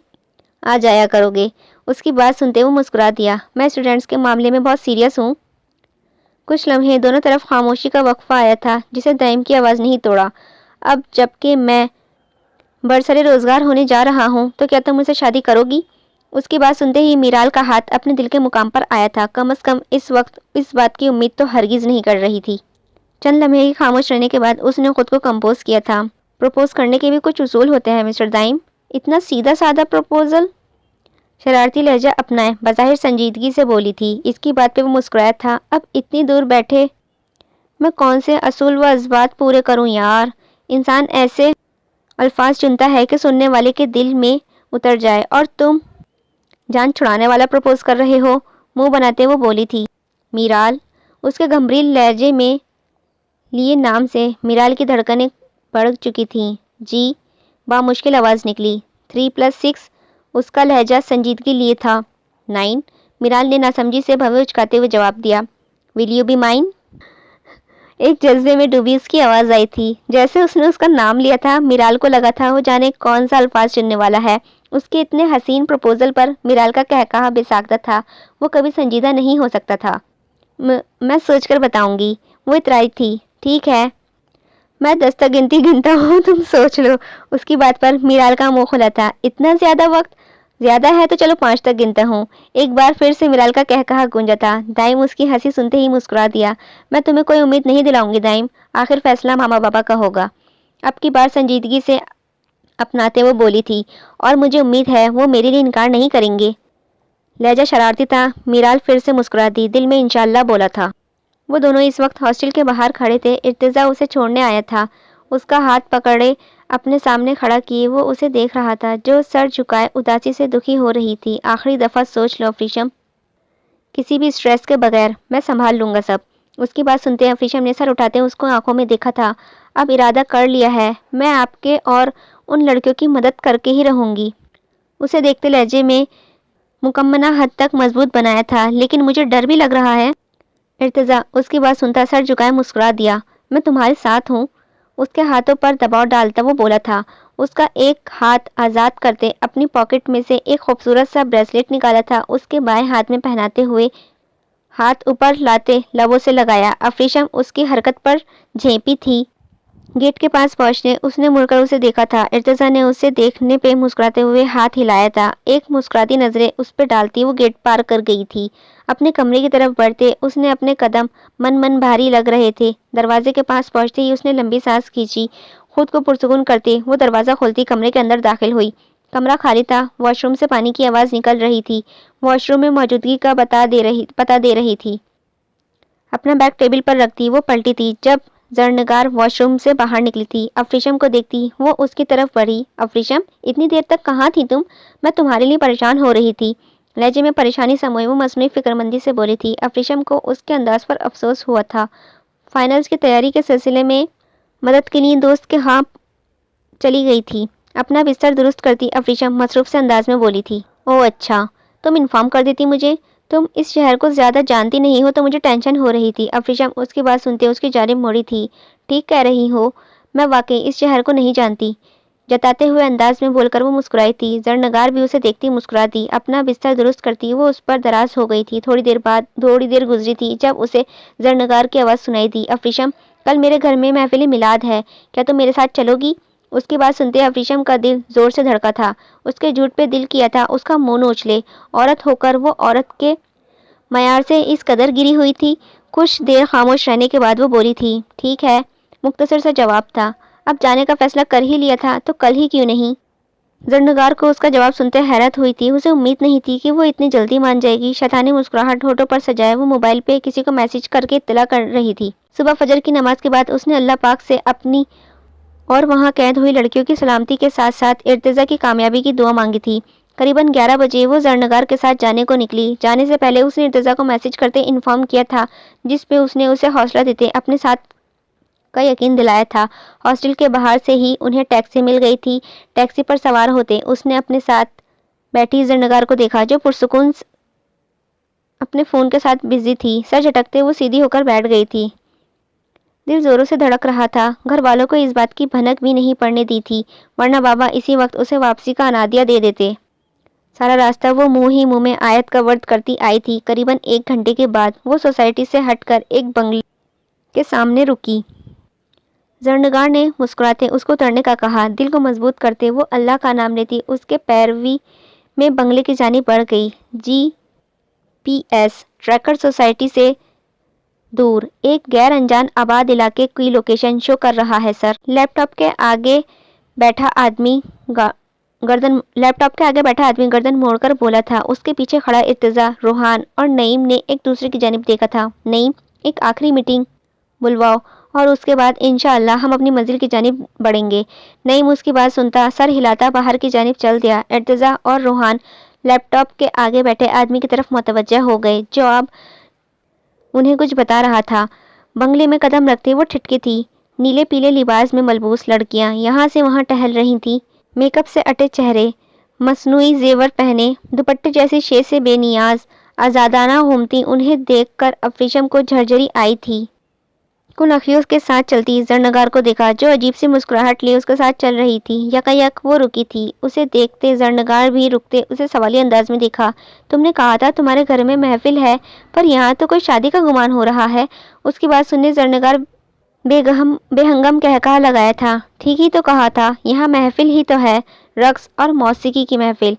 آ جایا کرو گے۔ اس کی بات سنتے وہ مسکرا دیا۔ میں اسٹوڈنٹس کے معاملے میں بہت سیریس ہوں۔ کچھ لمحے دونوں طرف خاموشی کا وقفہ آیا تھا جسے دائم کی آواز نہیں توڑا۔ اب جب کہ میں برسر روزگار ہونے جا رہا ہوں تو کیا تم مجھ سے شادی کرو گی؟ اس کی بات سنتے ہی میرال کا ہاتھ اپنے دل کے مقام پر آیا تھا۔ کم از کم اس وقت اس بات کی امید تو ہرگز نہیں کر رہی تھی۔ چند لمحے کی خاموش رہنے کے بعد اس نے خود کو کمپوز کیا تھا۔ پروپوز کرنے کے بھی کچھ اصول ہوتے ہیں مسٹر دائم۔ اتنا سیدھا سادہ پروپوزل؟ شرارتی لہجہ اپنائے بظاہر سنجیدگی سے بولی تھی۔ اس کی بات پہ وہ مسکرایا تھا۔ اب اتنی دور بیٹھے میں کون سے اصول و اضابط پورے کروں یار؟ انسان ایسے الفاظ چنتا ہے کہ سننے والے کے دل میں اتر جائے، اور تم جان چھڑانے والا پروپوز کر رہے ہو؟ منہ بناتے وہ بولی تھی۔ میرال، اس کے گھمبریل لہجے میں لیے نام سے میرال کی دھڑکنیں بڑھ چکی تھیں۔ جی، بامشکل آواز نکلی۔ 3+6 اس کا لہجہ سنجیدگی لیے تھا۔ 9 میرال نے ناسمجھی سے بھویں اچکاتے ہوئے جواب دیا۔ Will you be mine? ایک جذبے میں ڈوبی اس کی آواز آئی تھی۔ جیسے اس نے اس کا نام لیا تھا، میرال کو لگا تھا وہ جانے کون سا الفاظ چننے والا ہے۔ اس کے اتنے حسین پروپوزل پر میرال کا کہا بے ساختہ تھا۔ وہ کبھی سنجیدہ نہیں ہو سکتا تھا۔ میں سوچ کر بتاؤں گی، وہ اترائی تھی۔ ٹھیک ہے، میں 10 تک گنتی گنتا ہوں، تم سوچ لو۔ اس کی بات پر میرال کا منہ کھلا تھا۔ اتنا زیادہ وقت؟ زیادہ ہے تو چلو 5 تک گنتا ہوں۔ ایک بار پھر سے میرال کا کہا گونجا تھا۔ دائم اس کی ہنسی سنتے ہی مسکرا دیا۔ میں تمہیں کوئی امید نہیں دلاؤں گی دائم، آخر فیصلہ ماما بابا کا ہوگا۔ اب کی بار سنجیدگی سے اپناتے وہ بولی تھی، اور مجھے امید ہے وہ میرے لیے انکار نہیں کریں گے۔ لہجہ شرارتی تھا۔ میرال پھر سے مسکرا دی، دل میں انشاءاللہ بولا تھا۔ وہ دونوں اس وقت ہاسٹل کے باہر کھڑے تھے۔ ارتضیٰ اسے چھوڑنے آیا تھا۔ اس کا ہاتھ پکڑے اپنے سامنے کھڑا کیے وہ اسے دیکھ رہا تھا، جو سر جھکائے اداسی سے دکھی ہو رہی تھی۔ آخری دفعہ سوچ لو افریشم، کسی بھی سٹریس کے بغیر میں سنبھال لوں گا سب۔ اس کی بات سنتے افریشم نے سر اٹھاتے اس کو آنکھوں میں دیکھا تھا۔ اب ارادہ کر لیا ہے، میں آپ کے اور ان لڑکیوں کی مدد کر کے ہی رہوں گی۔ اسے دیکھتے لہجے میں مکمنہ حد تک مضبوط بنایا تھا، لیکن مجھے ڈر بھی لگ رہا ہے۔ ارتضیٰ اس کی بات سنتا سر جھکائے مسکرا دیا۔ میں تمہارے ساتھ ہوں۔ اس کے ہاتھوں پر دباؤ ڈالتا وہ بولا تھا۔ اس کا ایک ہاتھ آزاد کرتے اپنی پاکٹ میں سے ایک خوبصورت سا بریسلیٹ نکالا تھا، اس کے بائیں ہاتھ میں پہناتے ہوئے ہاتھ اوپر لاتے لبوں سے لگایا۔ افریشم اس کی حرکت پر جھینپی تھی۔ گیٹ کے پاس پہنچنے اس نے مڑ کر اسے دیکھا تھا۔ ارتضیٰ نے اسے دیکھنے پہ مسکراتے ہوئے ہاتھ ہلایا تھا۔ ایک مسکراتی نظریں اس پہ ڈالتی وہ گیٹ پار کر گئی تھی۔ اپنے کمرے کی طرف بڑھتے اس نے اپنے قدم من بھاری لگ رہے تھے۔ دروازے کے پاس پہنچتے ہی اس نے لمبی سانس کھینچی۔ خود کو پرسکون کرتے وہ دروازہ کھولتی کمرے کے اندر داخل ہوئی۔ کمرہ خالی تھا۔ واش روم سے پانی کی آواز نکل رہی تھی۔ واش روم میں موجودگی کا پتہ دے رہی تھی۔ اپنا بیگ ٹیبل پر رکھتی وہ پلٹی تھی جب زرنگار واش روم سے باہر نکلی تھی۔ افریشم کو دیکھتی وہ اس کی طرف بڑھی۔ افریشم، اتنی دیر تک کہاں تھی تم؟ میں تمہارے لیے پریشان ہو رہی تھی۔ لہجے میں پریشانی سموئے وہ مصنوعی فکرمندی سے بولی تھی۔ افریشم کو اس کے انداز پر افسوس ہوا تھا۔ فائنلز کی تیاری کے سلسلے میں مدد کے لیے دوست کے ہاں چلی گئی تھی۔ اپنا بستر درست کرتی افریشم مصروف سے انداز میں بولی تھی۔ او اچھا، تم انفارم کر دیتی مجھے۔ تم اس شہر کو زیادہ جانتی نہیں ہو تو مجھے ٹینشن ہو رہی تھی۔ افریشم اس کی بات سنتے اس کی جانب موڑی تھی۔ ٹھیک کہہ رہی ہو، میں واقعی اس شہر کو نہیں جانتی، جتاتے ہوئے انداز میں بول کر وہ مسکرائی تھی۔ زرنگار بھی اسے دیکھتی مسکرا دی۔ اپنا بستر درست کرتی وہ اس پر دراز ہو گئی تھی۔ تھوڑی دیر گزری تھی جب اسے زرنگار کی آواز سنائی دی۔ افریشم، کل میرے گھر میں محفل میلاد ہے، کیا تم میرے ساتھ چلو گی؟ اس کی بات سنتے افریشم کا دل زور سے دھڑکا تھا۔ اس کے جھوٹ پہ دل کیا تھا اس کا منہ نوچ لے۔ عورت ہو کر وہ عورت کے معیار سے اس قدر گری ہوئی تھی۔ کچھ دیر خاموش رہنے کے بعد وہ بولی تھی، ٹھیک ہے۔ مختصر سا جواب تھا۔ اب جانے کا فیصلہ کر ہی لیا تھا تو کل ہی کیوں نہیں؟ زرنگار کو اس کا جواب سنتے حیرت ہوئی تھی۔ اسے امید نہیں تھی کہ وہ اتنی جلدی مان جائے گی۔ شیطانی مسکراہٹ ہونٹوں پر سجائے وہ موبائل پہ کسی کو میسج کر کے اطلاع کر رہی تھی۔ صبح فجر کی نماز کے بعد اس نے اللہ پاک سے اپنی اور وہاں قید ہوئی لڑکیوں کی سلامتی کے ساتھ ساتھ ارتضیٰ کی کامیابی کی دعا مانگی تھی۔ قریباً 11 بجے وہ زرنگار کے ساتھ جانے کو نکلی۔ جانے سے پہلے اس نے ارتضیٰ کو میسج کرتے انفارم کیا تھا، جس پہ اس نے اسے حوصلہ دیتے اپنے ساتھ کا یقین دلایا تھا۔ ہاسٹل کے باہر سے ہی انہیں ٹیکسی مل گئی تھی۔ ٹیکسی پر سوار ہوتے اس نے اپنے ساتھ بیٹھی زرنگار کو دیکھا، جو پرسکون اپنے فون کے ساتھ بزی تھی۔ سر جھٹکتے وہ سیدھی ہو کر بیٹھ گئی تھی۔ دل زوروں سے دھڑک رہا تھا۔ گھر والوں کو اس بات کی بھنک بھی نہیں پڑنے دی تھی، ورنہ بابا اسی وقت اسے واپسی کا انادیہ دے دیتے۔ سارا راستہ وہ منہ ہی منہ میں آیت کا ورد کرتی آئی تھی۔ قریباً 1 گھنٹے کے بعد وہ سوسائٹی سے ہٹ کر ایک بنگلے کے سامنے رکی۔ زرنگار نے مسکراتے اس کو اترنے کا کہا۔ دل کو مضبوط کرتے وہ اللہ کا نام لیتی اس کے پیروی میں بنگلے کی جانب بڑھ گئی۔ GPS ٹریکر سوسائٹی سے دور ایک غیر انجان آباد علاقے کی لوکیشن شو کر رہا ہے سر۔ لیپ ٹاپ کے آگے بیٹھا آدمی گردن موڑ کر بولا تھا۔ اس کے پیچھے کھڑا ارتضیٰ، روحان اور نعیم نے ایک دوسرے کی جانب دیکھا تھا۔ نعیم، ایک آخری میٹنگ بلواؤ اور اس کے بعد انشاءاللہ ہم اپنی منزل کی جانب بڑھیں گے۔ نعیم اس کی بات سنتا، سر ہلاتا باہر کی جانب چل دیا۔ ارتضیٰ اور روحان لیپ ٹاپ کے آگے بیٹھے آدمی کی طرف متوجہ ہو گئے جو اب انہیں کچھ بتا رہا تھا۔ بنگلے میں قدم رکھتے وہ ٹھٹکی تھی۔ نیلے پیلے لباس میں ملبوس لڑکیاں یہاں سے وہاں ٹہل رہی تھیں، میک اپ سے اٹے چہرے، مصنوعی زیور پہنے، دوپٹے جیسی شے سے بے نیاز، آزادانہ گھومتی۔ انہیں دیکھ کر ابریشم کو جھرجھری آئی تھی۔ کن اخیوں کے ساتھ چلتی زرنگار کو دیکھا جو عجیب سی مسکراہٹ لیے اس کے ساتھ چل رہی تھی۔ یکایک وہ رکی تھی۔ اسے دیکھتے زرنگار بھی رکتے اسے سوالی انداز میں دیکھا۔ تم نے کہا تھا تمہارے گھر میں محفل ہے، پر یہاں تو کوئی شادی کا گمان ہو رہا ہے۔ اس کی بات سننے زرنگار بے ہنگم قہقہہ لگایا تھا۔ ٹھیک ہی تو کہا تھا، یہاں محفل ہی تو ہے، رقص اور موسیقی کی محفل،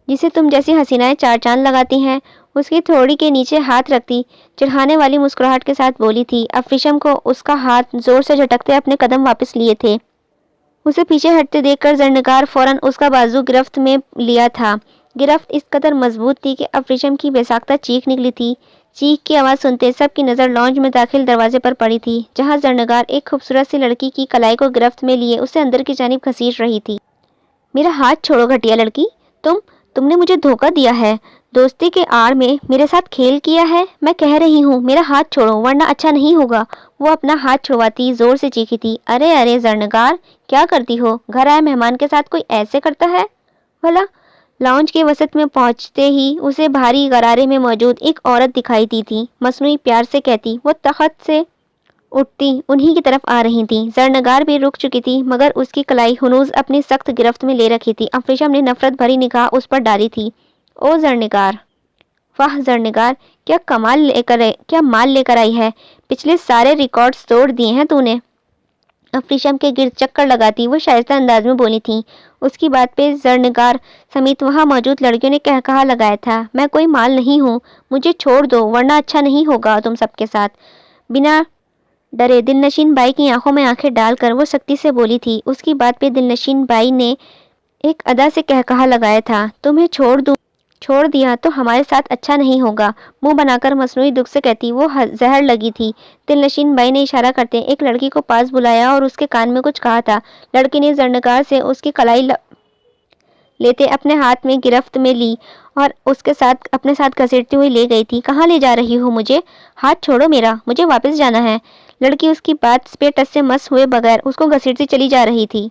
جسے تم جیسی حسینائیں 4 چاند لگاتی ہیں۔ اس کی تھوڑی کے نیچے ہاتھ رکھتی چڑھانے والی مسکراہٹ کے ساتھ بولی تھی۔ ابریشم کو اس کا ہاتھ زور سے جھٹکتے اپنے قدم واپس لیے تھے۔ اسے پیچھے ہٹتے دیکھ کر زرنگار فوراً اس کا بازو گرفت میں لیا تھا۔ گرفت اس قدر مضبوط تھی کہ ابریشم کی بے ساختہ چیخ نکلی تھی۔ چیخ کی آواز سنتے سب کی نظر لانج میں داخل دروازے پر پڑی تھی، جہاں زرنگار ایک خوبصورت سی لڑکی کی کلائی کو گرفت میں لیے اسے اندر کی جانب گھسیٹ رہی تھی۔ میرا ہاتھ چھوڑو گھٹیا لڑکی، تم نے مجھے دھوکہ دیا ہے، دوستی کے آڑ میں میرے ساتھ کھیل کیا ہے۔ میں کہہ رہی ہوں میرا ہاتھ چھوڑو ورنہ اچھا نہیں ہوگا۔ وہ اپنا ہاتھ چھڑواتی زور سے چیخی تھی۔ ارے زرنگار، کیا کرتی ہو؟ گھر آئے مہمان کے ساتھ کوئی ایسے کرتا ہے بھلا؟ لاؤنج کے وسط میں پہنچتے ہی اسے بھاری غرارے میں موجود ایک عورت دکھائی دی تھی۔ مصنوعی پیار سے کہتی وہ تخت سے اٹھتی انہی کی طرف آ رہی تھی۔ زرنگار بھی رک چکی تھی مگر اس کی کلائی ہنوز اپنی سخت گرفت میں لے رکھی تھی۔ ابریشم نے نفرت بھری نگاہ اس پر ڈالی تھی۔ او زرنگار، واہ زرنگار، کیا مال لے کر آئی ہے، پچھلے سارے ریکارڈز توڑ دیے ہیں تو نے۔ ابریشم کے گرد چکر لگاتی وہ شائستہ انداز میں بولی تھی۔ اس کی بات پہ زرنگار سمیت وہاں موجود لڑکیوں نے قہقہہ لگایا تھا۔ میں کوئی مال نہیں ہوں، مجھے چھوڑ دو ورنہ اچھا نہیں ہوگا تم سب کے ساتھ۔ بنا ڈرے دلنشین بائی کی آنکھوں میں آنکھیں ڈال کر وہ سختی سے بولی تھی۔ اس کی بات پہ دلنشین بائی نے ایک ادا سے قہقہہ لگایا تھا۔ تمہیں چھوڑ دیا تو ہمارے ساتھ اچھا نہیں ہوگا، منہ بنا کر مصنوعی دکھ سے کہتی وہ زہر لگی تھی۔ دلنشین بائی نے اشارہ کرتے ایک لڑکی کو پاس بلایا اور اس کے کان میں کچھ کہا تھا۔ لڑکی نے زرنگار سے اس کی کلائی لیتے اپنے ہاتھ میں گرفت میں لی اور اس کے ساتھ اپنے ساتھ گھسیٹتی ہوئی لے گئی تھی۔ کہاں لے جا رہی ہو مجھے؟ ہاتھ چھوڑو میرا، مجھے واپس جانا ہے۔ لڑکی اس کی بات پہ ٹس سے مس ہوئے بغیر اس کو گھسیٹتی چلی جا رہی تھی۔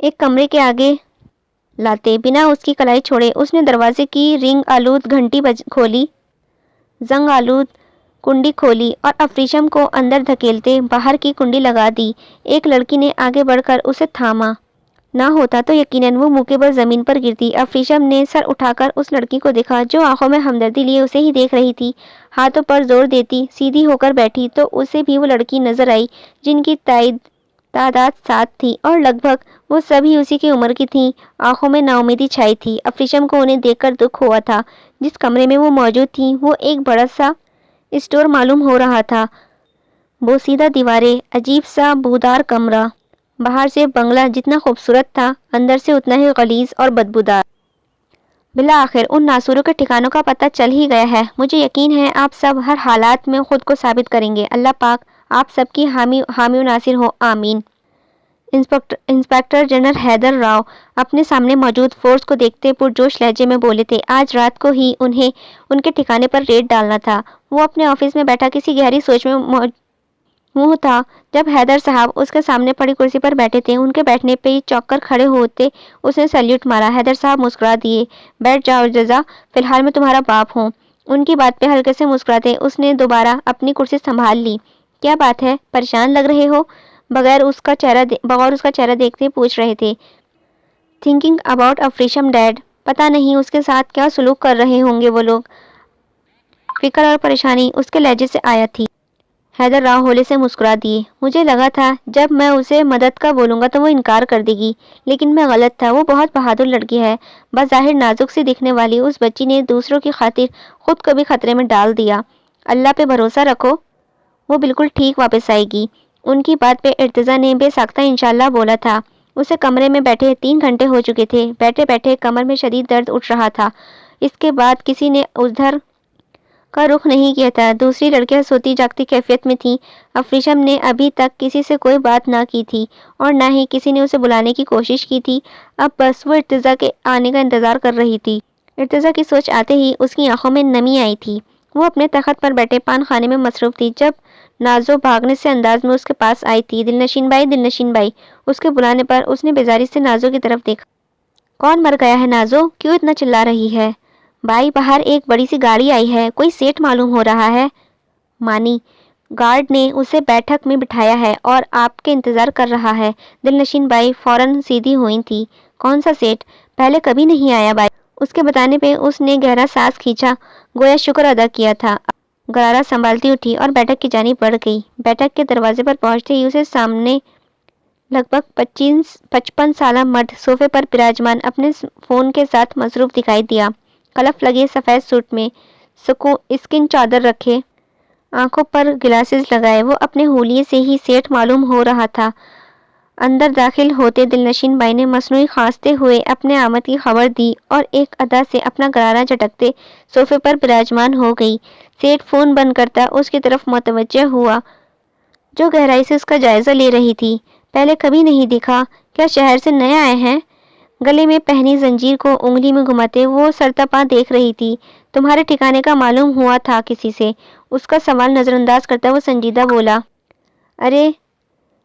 ایک کمرے کے آگے لاتے بنا اس کی کلائی چھوڑے اس نے دروازے کی رنگ آلود گھنٹی کھولی، زنگ آلود کنڈی کھولی اور ابریشم کو اندر دھکیلتے باہر کی کنڈی لگا دی۔ ایک لڑکی نے آگے بڑھ کر اسے تھاما نہ ہوتا تو یقیناً وہ موقع پر زمین پر گرتی۔ ابریشم نے سر اٹھا کر اس لڑکی کو دیکھا جو آنکھوں میں ہمدردی لیے اسے ہی دیکھ رہی تھی۔ ہاتھوں پر زور دیتی سیدھی ہو کر بیٹھی تو اسے بھی وہ لڑکی نظر آئی جن کی تعداد 7 تھی اور لگ بھگ وہ سبھی اسی کی عمر کی تھیں۔ آنکھوں میں ناامیدی چھائی تھی۔ ابریشم کو انہیں دیکھ کر دکھ ہوا تھا۔ جس کمرے میں وہ موجود تھیں وہ ایک بڑا سا اسٹور معلوم ہو رہا تھا۔ بوسیدہ دیواریں، عجیب سا بودار کمرہ، باہر سے بنگلہ جتنا خوبصورت تھا اندر سے اتنا ہی غلیظ اور بدبودار۔ بالآخر ان ناسوروں کے ٹھکانوں کا پتہ چل ہی گیا ہے۔ مجھے یقین ہے آپ سب ہر حالات میں خود کو ثابت کریں گے۔ اللہ پاک آپ سب کی حامی و ناصر ہو، آمین۔ انسپکٹر جنرل حیدر راؤ اپنے سامنے موجود فورس کو دیکھتے پرجوش لہجے میں بولے تھے۔ آج رات کو ہی انہیں ان کے ٹھکانے پر ریڈ ڈالنا تھا۔ وہ اپنے آفس میں بیٹھا کسی گہری سوچ میں تھا جب حیدر صاحب اس کے سامنے پڑی کرسی پر بیٹھے تھے۔ ان کے بیٹھنے پہ ہی چونک کر کھڑے ہوتے اس نے سیلیوٹ مارا۔ حیدر صاحب مسکرا دیے۔ بیٹھ جاؤ ارتضیٰ، فی الحال میں تمہارا باپ ہوں۔ ان کی بات پہ ہلکے سے مسکراتے اس نے دوبارہ اپنی کرسی سنبھال لی۔ کیا بات ہے، پریشان لگ رہے ہو؟ بغیر اس کا چہرہ دیکھتے پوچھ رہے تھے۔ تھنکنگ اباؤٹ افریشم ڈیڈ، پتہ نہیں اس کے ساتھ کیا سلوک کر رہے ہوں گے وہ لوگ۔ فکر اور پریشانی اس کے لہجے سے آیا تھی۔ حیدر راؤ ہولے سے مسکرا دیے۔ مجھے لگا تھا جب میں اسے مدد کا بولوں گا تو وہ انکار کر دے گی، لیکن میں غلط تھا۔ وہ بہت بہادر لڑکی ہے۔ بظاہر نازک سی دکھنے والی اس بچی نے دوسروں کی خاطر خود کو بھی خطرے میں ڈال دیا۔ اللہ پہ بھروسہ رکھو، وہ بالکل ٹھیک واپس آئے گی۔ ان کی بات پہ ارتضیٰ نے بے ساختہ انشاءاللہ بولا تھا۔ اسے کمرے میں بیٹھے 3 گھنٹے ہو چکے تھے۔ بیٹھے بیٹھے کمر میں شدید درد اٹھ رہا تھا۔ اس کے بعد کسی نے ادھر کا رخ نہیں کیا تھا۔ دوسری لڑکیاں سوتی جاگتی کیفیت میں تھیں۔ افریشم نے ابھی تک کسی سے کوئی بات نہ کی تھی اور نہ ہی کسی نے اسے بلانے کی کوشش کی تھی۔ اب بس وہ ارتضیٰ کے آنے کا انتظار کر رہی تھی۔ ارتضیٰ کی سوچ آتے ہی اس کی آنکھوں میں نمی آئی تھی۔ وہ اپنے تخت پر بیٹھے پان خانے میں مصروف تھی جب نازو بھاگنے سے انداز میں اس کے پاس آئی تھی۔ دلنشین بھائی، دلنشین بھائی، اس کے بلانے پر اس نے بیزاری سے نازو کی طرف دیکھا۔ کون مر گیا ہے نازو؟ کیوں اتنا چلا رہی ہے؟ بھائی باہر ایک بڑی سی گاڑی آئی ہے، کوئی سیٹ معلوم ہو رہا ہے۔ مانی، گارڈ نے اسے بیٹھک میں بٹھایا ہے اور آپ کے انتظار کر رہا ہے۔ دلنشین بائی فوراً سیدھی ہوئی تھی۔ کون سا سیٹ؟ پہلے کبھی نہیں آیا بھائی۔ اس کے بتانے پہ اس نے گہرا سانس کھینچا، گویا شکر ادا کیا تھا۔ غرارہ سنبھالتی اٹھی اور بیٹھک کی جانب بڑھ گئی۔ بیٹھک کے دروازے پر پہنچتے ہی اسے سامنے لگ بھگ 55 سالہ مرد صوفے پر براجمان اپنے فون کے ساتھ مصروف دکھائی دیا۔ کلف لگے سفید سوٹ میں، اسکن چادر رکھے، آنکھوں پر گلاسز لگائے، وہ اپنے حولیے سے ہی سیٹ معلوم ہو رہا تھا۔ اندر داخل ہوتے دلنشین بائی نے مصنوعی کھانستے ہوئے اپنے آمد کی خبر دی اور ایک ادا سے اپنا غرارہ جھٹکتے صوفے پر براجمان ہو گئی۔ سیٹ فون بند کرتا اس کی طرف متوجہ ہوا جو گہرائی سے اس کا جائزہ لے رہی تھی۔ پہلے کبھی نہیں دیکھا، کیا شہر سے نئے آئے ہیں؟ گلے میں پہنی زنجیر کو انگلی میں گھماتے وہ سرتاپا دیکھ رہی تھی۔ تمہارے ٹھکانے کا معلوم ہوا تھا کسی سے؟ اس کا سوال نظر انداز کرتا وہ سنجیدہ بولا۔ ارے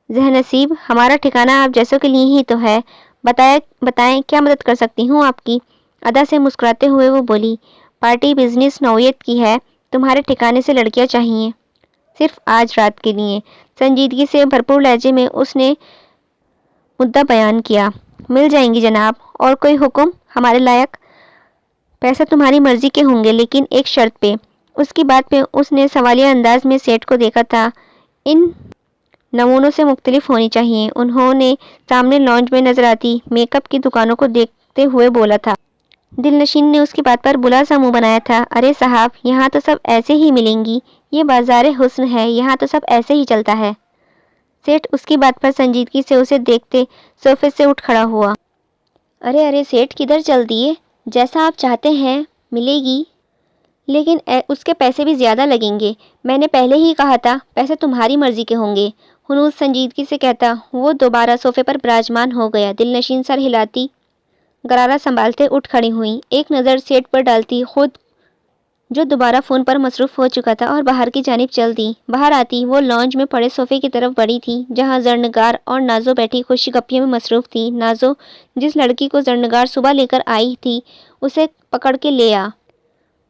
ذہن نصیب، ہمارا ٹھکانہ آپ جیسوں کے لیے ہی تو ہے۔ بتائیں کیا مدد کر سکتی ہوں آپ کی؟ ادا سے مسکراتے ہوئے وہ بولی، پارٹی بزنس نوعیت کی ہے، تمہارے ٹھکانے سے لڑکیاں چاہیے، صرف آج رات کے لیے۔ سنجیدگی سے بھرپور لہجے میں اس نے مدعا بیان کیا۔ مل جائیں گی جناب، اور کوئی حکم ہمارے لائق؟ پیسہ تمہاری مرضی کے ہوں گے لیکن ایک شرط پہ۔ اس کی بات پہ اس نے سوالیہ انداز میں سیٹ کو دیکھا تھا۔ ان نمونوں سے مختلف ہونی چاہیے۔ انہوں نے سامنے لانج میں نظر آتی میک اپ کی دکانوں کو دیکھتے ہوئے بولا تھا۔ دلنشین نے اس کی بات پر بلا سا منہ بنایا تھا۔ ارے صاحب، یہاں تو سب ایسے ہی ملیں گی، یہ بازار حسن ہے، یہاں تو سب ایسے ہی چلتا ہے۔ سیٹ اس کی بات پر سنجیدگی سے اسے دیکھتے صوفے سے اٹھ کھڑا ہوا۔ ارے سیٹ کدھر چل دیے؟ جیسا آپ چاہتے ہیں ملے گی، لیکن اس کے پیسے بھی زیادہ لگیں گے۔ میں نے پہلے ہی کہا تھا پیسے تمہاری مرضی کے ہوں گے، ہنوز سنجیدگی سے کہتا وہ دوبارہ صوفے پر براجمان ہو گیا۔ دلنشین سر ہلاتی غرارہ سنبھالتے اٹھ کھڑی ہوئی، ایک نظر سیٹ پر ڈالتی خود جو دوبارہ فون پر مصروف ہو چکا تھا اور باہر کی جانب چل دی۔ باہر آتی وہ لانج میں پڑے صوفے کی طرف بڑھی تھی جہاں زرنگار اور نازو بیٹھی خوشی گپیوں میں مصروف تھی۔ نازو، جس لڑکی کو زرنگار صبح لے کر آئی تھی، اسے پکڑ کے لے آ۔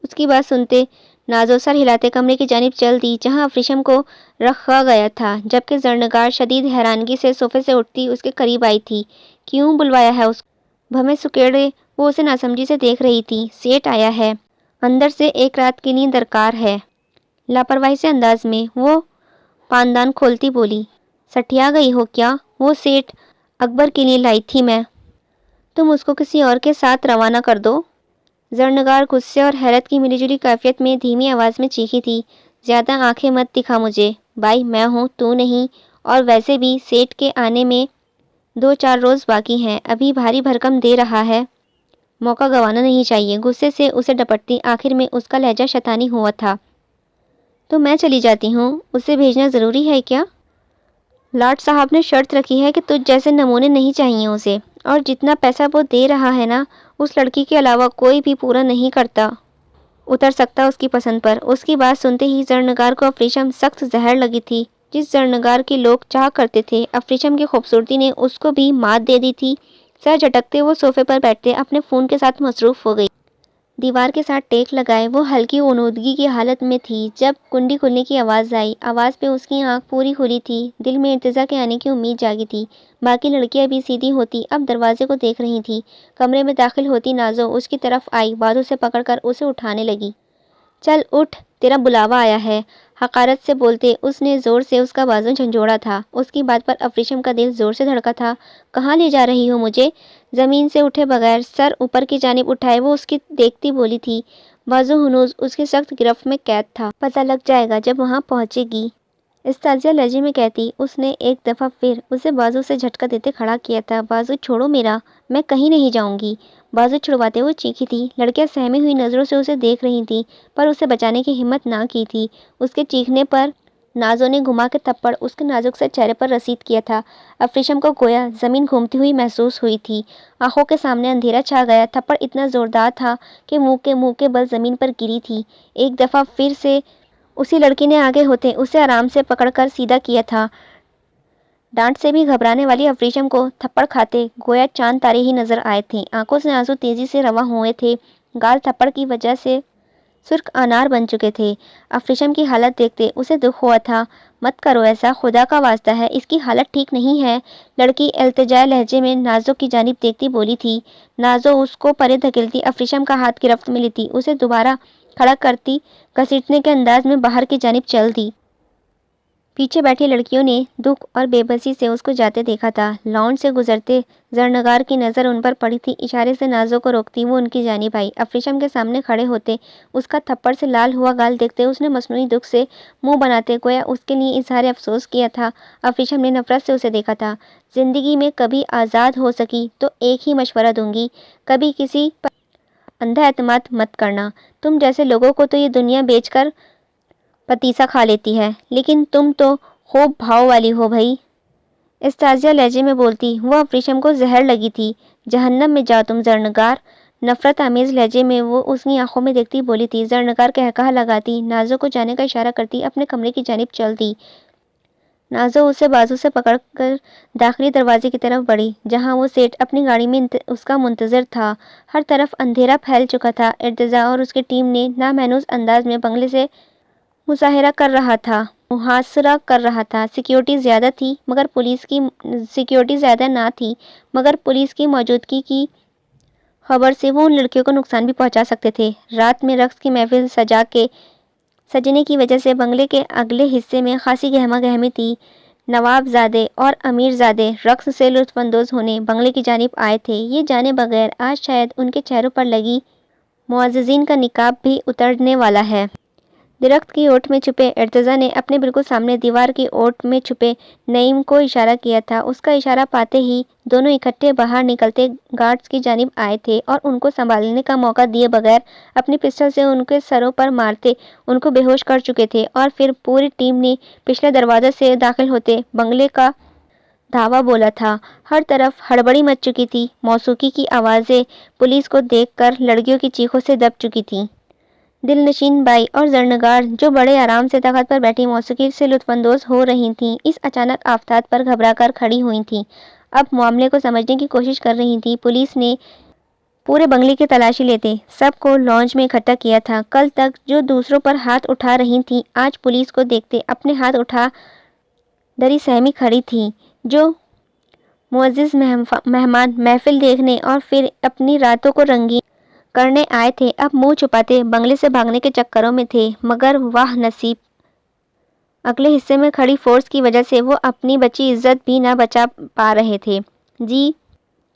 اس کی بات سنتے نازو سر ہلاتے کمرے کی جانب چل دی جہاں افریشم کو رکھا گیا تھا، جبکہ زرنگار شدید حیرانگی سے صوفے سے اٹھتی اس کے قریب آئی تھی۔ کیوں بلوایا ہے اس کو؟ بھمے سکیڑے وہ اسے ناسمجھی سے دیکھ رہی تھی۔ سیٹ آیا ہے، اندر سے ایک رات کے لیے درکار ہے۔ لاپرواہی سے انداز میں وہ پاندان کھولتی بولی، سٹھیا گئی ہو کیا؟ وہ سیٹ اکبر کے لیے لائی تھی میں، تم اس کو کسی اور کے ساتھ روانہ کر دو۔ زرنگار غصے اور حیرت کی ملی جلی کیفیت میں دھیمی آواز میں چیخی تھی، زیادہ آنکھیں مت دکھا مجھے، بھائی میں ہوں تو نہیں، اور ویسے بھی سیٹ کے آنے میں 2-4 روز باقی ہیں، ابھی بھاری بھرکم دے رہا ہے، موقع گنوانا نہیں چاہیے۔ غصے سے اسے ڈپٹتی آخر میں اس کا لہجہ شیطانی ہوا تھا۔ تو میں چلی جاتی ہوں، اسے بھیجنا ضروری ہے کیا؟ لارڈ صاحب نے شرط رکھی ہے کہ تجھ جیسے نمونے نہیں چاہیے اسے، اور جتنا پیسہ وہ دے رہا ہے نا، اس لڑکی کے علاوہ کوئی بھی پورا نہیں کرتا اتر سکتا اس کی پسند پر۔ اس کی بات سنتے ہی زرنگار کو افریشم سخت زہر لگی تھی جس زرنگار کے لوگ چاہ کرتے تھے۔ افریشم کی خوبصورتی نے اس کو بھی مات دے دی تھی۔ سر جھٹکتے وہ صوفے پر بیٹھتے اپنے فون کے ساتھ مصروف ہو گئی۔ دیوار کے ساتھ ٹیک لگائے وہ ہلکی غنودگی کی حالت میں تھی جب کنڈی کھلنے کی آواز آئی۔ آواز پہ اس کی آنکھ پوری کھلی تھی۔ دل میں ارتضیٰ کے آنے کی امید جاگی تھی۔ باقی لڑکیاں بھی سیدھی ہوتی اب دروازے کو دیکھ رہی تھی۔ کمرے میں داخل ہوتی نازو اس کی طرف آئی، بازو سے پکڑ کر اسے اٹھانے لگی۔ چل اٹھ، تیرا بلاوا آیا ہے، حقارت سے بولتے اس نے زور سے اس کا بازو جھنجھوڑا تھا۔ اس کی بات پر ابریشم کا دل زور سے دھڑکا تھا۔ کہاں لے جا رہی ہو مجھے؟ زمین سے اٹھے بغیر سر اوپر کی جانب اٹھائے وہ اس کی دیکھتی بولی تھی۔ بازو ہنوز اس کی سخت گرفت میں قید تھا۔ پتہ لگ جائے گا جب وہاں پہنچے گی، استاذیہ لہجے میں کہتی۔ اس نے ایک دفعہ پھر اسے بازو سے جھٹکا دیتے کھڑا کیا تھا۔ بازو چھوڑو میرا، میں کہیں نہیں جاؤں گی، بازو چھڑواتے ہوئے چیخی تھی۔ لڑکیاں سہمی ہوئی نظروں سے اسے دیکھ رہی تھیں پر اسے بچانے کی ہمت نہ کی تھی۔ اس کے چیخنے پر نازو نے گھما کے تھپڑ اس کے نازک سے چہرے پر رسید کیا تھا۔ ابریشم کو گویا زمین گھومتی ہوئی محسوس ہوئی تھی۔ آنکھوں کے سامنے اندھیرا چھا گیا۔ تھپڑ اتنا زوردار تھا کہ منہ کے بل زمین پر گری تھی۔ ایک دفعہ پھر سے اسی لڑکی نے آگے ہوتے اسے آرام سے پکڑ کر سیدھا کیا تھا۔ ڈانٹ سے بھی گھبرانے والی ابریشم کو تھپڑ کھاتے گویا چاند تارے ہی نظر آئے تھے۔ آنکھوں سے آنسو تیزی سے رواں ہوئے تھے۔ گال تھپڑ کی وجہ سے سرخ انار بن چکے تھے۔ ابریشم کی حالت دیکھتے اسے دکھ ہوا تھا۔ مت کرو ایسا، خدا کا واسطہ ہے، اس کی حالت ٹھیک نہیں ہے، لڑکی التجائی لہجے میں نازو کی جانب دیکھتی بولی تھی۔ نازو اس کو پرے دھکیلتی ابریشم کا ہاتھ گرفت میں لیتی اسے دوبارہ کھڑا کرتی گھسیٹنے کے انداز میں باہر کی جانب چل دی۔ پیچھے بیٹھی لڑکیوں نے دکھ اور بے بسی سے اس کو جاتے دیکھا تھا۔ لاؤنج سے گزرتے زرنگار کی نظر ان پر پڑی تھی۔ اشارے سے نازو کو روکتی وہ ان کی جانب آئی۔ ابریشم کے سامنے کھڑے ہوتے اس کا تھپڑ سے لال ہوا گال دیکھتے اس نے مصنوعی دکھ سے منہ بناتے گویا اس کے لیے اظہار افسوس کیا تھا۔ ابریشم نے نفرت سے اسے دیکھا تھا۔ زندگی میں کبھی آزاد ہو سکی تو ایک ہی مشورہ دوں گی، کبھی کسی پر اندھا اعتماد مت کرنا۔ تم جیسے لوگوں کو تو یہ دنیا بیچ کر پتیسا کھا لیتی ہے، لیکن تم تو خوب بھاؤ والی ہو بھائی، استاذیہ لہجے میں بولتی۔ وہ ابریشم کو زہر لگی تھی۔ جہنم میں جاؤ تم زرنگار، نفرت آمیز لہجے میں وہ اس کی آنکھوں میں دیکھتی بولی تھی۔ زرنگار قہقہہ لگاتی نازو کو جانے کا اشارہ کرتی اپنے کمرے کی جانب چل دی۔ نازو اسے بازو سے پکڑ کر داخلی دروازے کی طرف بڑھی جہاں وہ سیٹ اپنی گاڑی میں اس کا منتظر تھا۔ ہر طرف اندھیرا پھیل چکا تھا۔ ارتضیٰ اور اس کی ٹیم نے نامحسوس انداز میں بنگلے سے محاصرہ کر رہا تھا۔ سیکیورٹی زیادہ تھی مگر پولیس کی موجودگی کی خبر سے وہ ان لڑکیوں کو نقصان بھی پہنچا سکتے تھے۔ رات میں رقص کی محفل سجنے کی وجہ سے بنگلے کے اگلے حصے میں خاصی گہما گہمی تھی۔ نواب زادے اور امیر زادے رقص سے لطف اندوز ہونے بنگلے کی جانب آئے تھے۔ یہ جانے بغیر آج شاید ان کے چہروں پر لگی معززین کا نقاب بھی اترنے والا ہے۔ درخت کی اوٹ میں چھپے ارتضیٰ نے اپنے بالکل سامنے دیوار کی اوٹ میں چھپے نعیم کو اشارہ کیا تھا۔ اس کا اشارہ پاتے ہی دونوں اکٹھے باہر نکلتے گارڈز کی جانب آئے تھے اور ان کو سنبھالنے کا موقع دیے بغیر اپنی پسٹل سے ان کے سروں پر مارتے ان کو بے ہوش کر چکے تھے۔ اور پھر پوری ٹیم نے پچھلے دروازے سے داخل ہوتے بنگلے کا دھاوا بولا تھا۔ ہر طرف ہڑبڑی مچ چکی تھی۔ موسیقی کی آوازیں پولیس کو دیکھ کر لڑکیوں کی چیخوں سے دب چکی تھیں۔ دل نشین بائی اور زرنگار جو بڑے آرام سے تخت پر بیٹھی موسیقی سے لطف اندوز ہو رہی تھیں اس اچانک آفتاب پر گھبرا کر کھڑی ہوئی تھیں۔ اب معاملے کو سمجھنے کی کوشش کر رہی تھیں۔ پولیس نے پورے بنگلے کی تلاشی لیتے سب کو لاؤنج میں اکٹھا کیا تھا۔ کل تک جو دوسروں پر ہاتھ اٹھا رہی تھیں آج پولیس کو دیکھتے اپنے ہاتھ اٹھا دری سہمی کھڑی تھیں۔ جو معزز مہمان محفل دیکھنے اور پھر اپنی راتوں کو رنگین کرنے آئے تھے اب منہ چھپاتے بنگلے سے بھاگنے کے چکروں میں تھے۔ مگر واہ نصیب، اگلے حصے میں کھڑی فورس کی وجہ سے وہ اپنی بچی عزت بھی نہ بچا پا رہے تھے۔ جی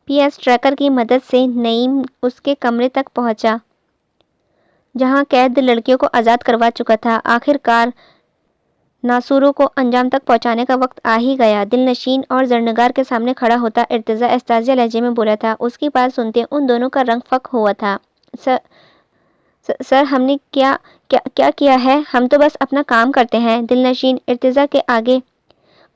پی ایس ٹریکر کی مدد سے نعیم اس کے کمرے تک پہنچا جہاں قید لڑکیوں کو آزاد کروا چکا تھا۔ آخر کار ناسوروں کو انجام تک پہنچانے کا وقت آ ہی گیا۔ دل نشین اور زرنگار کے سامنے کھڑا ہوتا ارتضیٰ استاذیہ لہجے میں بولا تھا۔ اس کی بات سنتے ان دونوں کا رنگ فک ہوا تھا۔ سر ہم نے کیا کیا ہے؟ ہم تو بس اپنا کام کرتے ہیں۔ دل نشین ارتضیٰ کے آگے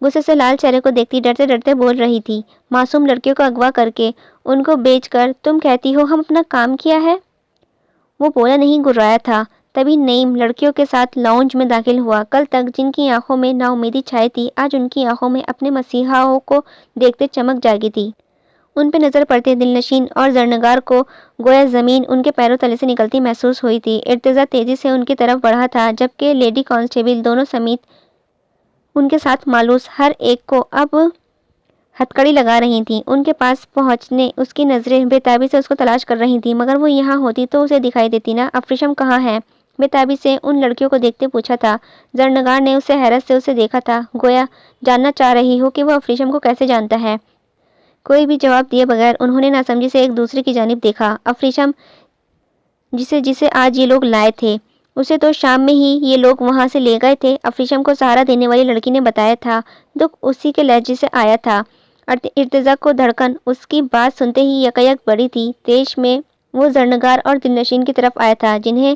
غصے سے لال چہرے کو دیکھتی ڈرتے ڈرتے بول رہی تھی۔ معصوم لڑکیوں کو اغوا کر کے ان کو بیچ کر تم کہتی ہو ہم اپنا کام کیا ہے؟ وہ بولا نہیں گرایا تھا۔ تبھی نعیم لڑکیوں کے ساتھ لاؤنج میں داخل ہوا۔ کل تک جن کی آنکھوں میں نا امیدی چھائی تھی آج ان کی آنکھوں میں اپنے مسیحاؤں کو دیکھتے چمک جاگی تھی۔ ان پہ نظر پڑتے دلنشین اور زرنگار کو گویا زمین ان کے پیروں تلے سے نکلتی محسوس ہوئی تھی۔ ارتضیٰ تیزی سے ان کی طرف بڑھا تھا، جبکہ لیڈی کانسٹیبل دونوں سمیت ان کے ساتھ مالوس ہر ایک کو اب ہتکڑی لگا رہی تھیں۔ ان کے پاس پہنچنے اس کی نظریں بے تابی سے اس کو تلاش کر رہی تھیں، مگر وہ یہاں ہوتی تو اسے دکھائی دیتی نہ۔ افریشم کہاں ہے؟ بے تابی سے ان لڑکیوں کو دیکھتے پوچھا تھا۔ زرنگار نے اسے حیرت سے اسے دیکھا تھا، گویا جاننا چاہ رہی ہو کہ وہ افریشم کو کیسے جانتا ہے۔ کوئی بھی جواب دیے بغیر انہوں نے ناسمجھی سے ایک دوسرے کی جانب دیکھا۔ افریشم جسے آج یہ لوگ لائے تھے، اسے تو شام میں ہی یہ لوگ وہاں سے لے گئے تھے۔ افریشم کو سہارا دینے والی لڑکی نے بتایا تھا۔ دکھ اسی کے لہجے سے آیا تھا۔ ارتضیٰ کو دھڑکن اس کی بات سنتے ہی یکایک بڑھی تھی۔ تیش میں وہ زرنگار اور دلنشین کی طرف آیا تھا، جنہیں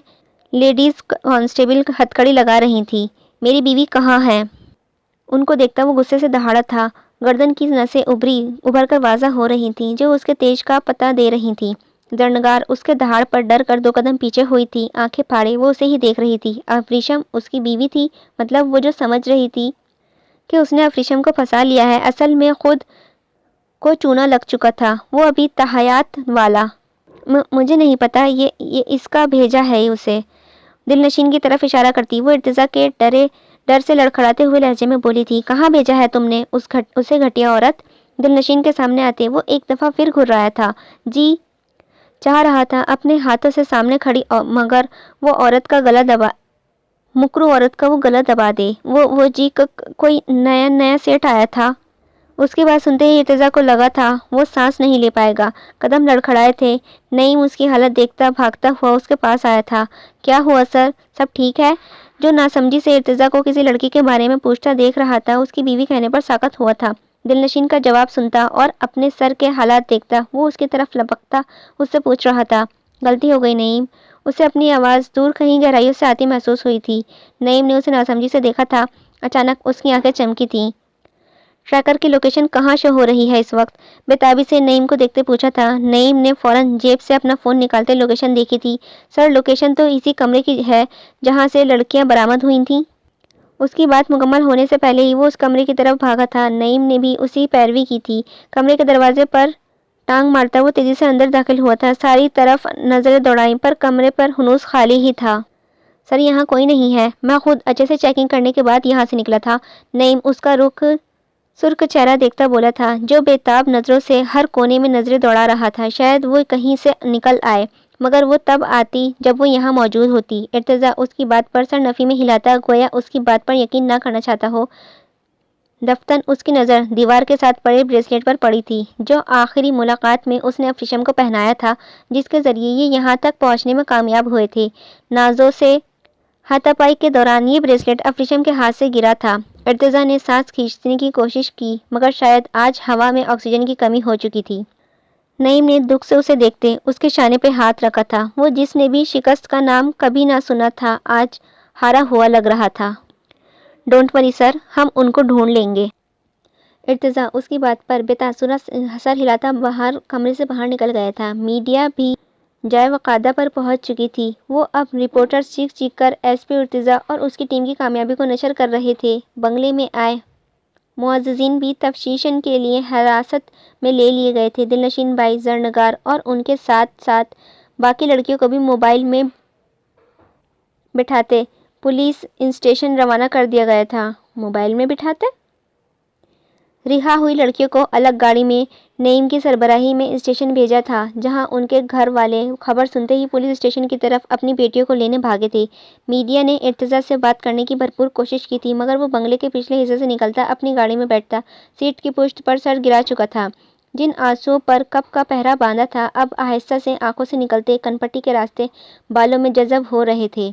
لیڈیز کانسٹیبل ہتکڑی لگا رہی تھی۔ میری بیوی کہاں ہے؟ ان کو دیکھتا وہ غصے سے دہاڑا تھا۔ گردن کی نسیں ابھر کر واضح ہو رہی تھیں، جو اس کے تیش کا پتہ دے رہی تھیں۔ زرنگار اس کے دہاڑ پر ڈر کر 2 قدم پیچھے ہوئی تھی، آنکھیں پھاڑے وہ اسے ہی دیکھ رہی تھی۔ افریشم اس کی بیوی تھی، مطلب وہ جو سمجھ رہی تھی کہ اس نے افریشم کو پھنسا لیا ہے، اصل میں خود کو چونا لگ چکا تھا۔ وہ ابھی تحیات والا مجھے نہیں پتا، یہ اس کا بھیجا ہے اسے، دلنشین کی طرف اشارہ کرتی وہ ارتضیٰ کے ڈر سے لڑکھڑاتے ہوئے لہجے میں بولی تھی۔ کہاں بھیجا ہے تم نے اسے گھٹیا عورت؟ دلنشین کے سامنے آتے وہ ایک دفعہ پھر گھرایا تھا۔ جی چاہ رہا تھا اپنے ہاتھوں سے سامنے کھڑی مگر وہ عورت کا مکرو عورت کا وہ گلا دبا دے۔ وہ جی کوئی نیا سیٹ آیا تھا۔ اس کی بات سنتے ہی ارتضیٰ کو لگا تھا وہ سانس نہیں لے پائے گا۔ قدم لڑکھڑائے تھے۔ نعیم اس کی حالت دیکھتا بھاگتا ہوا اس کے پاس آیا تھا۔ کیا ہوا سر، سب ٹھیک ہے؟ جو ناسمجھی سے ارتضیٰ کو کسی لڑکی کے بارے میں پوچھتا دیکھ رہا تھا، اس کی بیوی کہنے پر ساکت ہوا تھا۔ دلنشین کا جواب سنتا اور اپنے سر کے حالات دیکھتا وہ اس کی طرف لپکتا اس سے پوچھ رہا تھا، غلطی ہو گئی نعیم؟ اسے اپنی آواز دور کہیں گہرائیوں سے آتی محسوس ہوئی تھی۔ نعیم نے اسے ناسمجھی سے دیکھا تھا۔ اچانک اس کی آنکھیں چمکی تھیں۔ ٹریکر کی لوکیشن کہاں شو ہو رہی ہے اس وقت؟ بے تابی سے نعیم کو دیکھتے پوچھا تھا۔ نعیم نے فوراً جیب سے اپنا فون نکالتے لوکیشن دیکھی تھی۔ سر لوکیشن تو اسی کمرے کی ہے جہاں سے لڑکیاں برآمد ہوئی تھیں۔ اس کی بات مکمل ہونے سے پہلے ہی وہ اس کمرے کی طرف بھاگا تھا۔ نعیم نے بھی اسی پیروی کی تھی۔ کمرے کے دروازے پر ٹانگ مارتا وہ تیزی سے اندر داخل ہوا تھا۔ ساری طرف نظریں دوڑائیں پر کمرے پر ہنوز خالی ہی تھا۔ سر یہاں کوئی نہیں ہے، میں خود اچھے سے چیکنگ کرنے کے بعد یہاں سے نکلا تھا۔ نعیم اس کا سرخ چہرہ دیکھتا بولا تھا، جو بے تاب نظروں سے ہر کونے میں نظریں دوڑا رہا تھا۔ شاید وہ کہیں سے نکل آئے، مگر وہ تب آتی جب وہ یہاں موجود ہوتی۔ ارتضیٰ اس کی بات پر سر نفی میں ہلاتا گویا اس کی بات پر یقین نہ کرنا چاہتا ہو۔ دفتن اس کی نظر دیوار کے ساتھ پڑے بریسلیٹ پر پڑی تھی، جو آخری ملاقات میں اس نے افریشم کو پہنایا تھا، جس کے ذریعے یہ یہاں تک پہنچنے میں کامیاب ہوئے تھے۔ نازوں سے ہاتھا پائی کے دوران یہ بریسلیٹ افریشم کے ہاتھ سے گرا تھا۔ ارتضیٰ نے سانس کھینچنے کی کوشش کی، مگر شاید آج ہوا میں آکسیجن کی کمی ہو چکی تھی۔ نعیم نے دکھ سے اسے دیکھتے اس کے شانے پہ ہاتھ رکھا تھا۔ وہ جس نے بھی شکست کا نام کبھی نہ سنا تھا، آج ہارا ہوا لگ رہا تھا۔ ڈونٹ وری سر، ہم ان کو ڈھونڈ لیں گے۔ ارتضیٰ اس کی بات پر بے تاثر سر ہلاتا کمرے سے باہر نکل گیا تھا۔ میڈیا بھی جائے وقعدہ پر پہنچ چکی تھی۔ وہ اب رپورٹرز چیخ چیخ کر ایس پی ارتضیٰ اور اس کی ٹیم کی کامیابی کو نشر کر رہے تھے۔ بنگلے میں آئے معززین بھی تفتیش کے لیے حراست میں لے لیے گئے تھے۔ دلنشین بائی، زرنگار اور ان کے ساتھ ساتھ باقی لڑکیوں کو بھی موبائل میں بٹھاتے پولیس اسٹیشن روانہ کر دیا گیا تھا۔ موبائل میں بٹھاتے؟ رہا ہوئی لڑکیوں کو الگ گاڑی میں نعیم کی سربراہی میں اسٹیشن بھیجا تھا، جہاں ان کے گھر والے خبر سنتے ہی پولیس اسٹیشن کی طرف اپنی بیٹیوں کو لینے بھاگے تھے۔ میڈیا نے ارتضیٰ سے بات کرنے کی بھرپور کوشش کی تھی، مگر وہ بنگلے کے پچھلے حصے سے نکلتا اپنی گاڑی میں بیٹھتا سیٹ کی پشت پر سر گرا چکا تھا۔ جن آنسوؤں پر کب کا پہرا باندھا تھا، اب آہستہ سے آنکھوں سے نکلتے کنپٹی کے راستے بالوں میں جذب ہو رہے تھے۔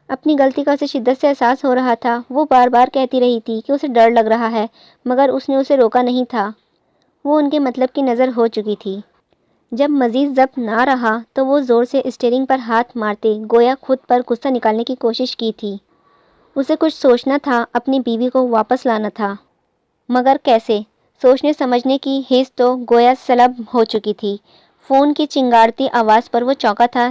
اپنی غلطی کا اسے شدت سے احساس ہو رہا تھا۔ وہ بار بار کہتی رہی تھی کہ اسے ڈر لگ رہا ہے، مگر اس نے اسے روکا نہیں تھا۔ وہ ان کے مطلب کی نظر ہو چکی تھی۔ جب مزید ضبط نہ رہا تو وہ زور سے اسٹیئرنگ پر ہاتھ مارتے گویا خود پر غصہ نکالنے کی کوشش کی تھی۔ اسے کچھ سوچنا تھا، اپنی بیوی کو واپس لانا تھا، مگر کیسے؟ سوچنے سمجھنے کی حس تو گویا سلب ہو چکی تھی۔ فون کی چنگاڑتی آواز پر وہ چونکا تھا۔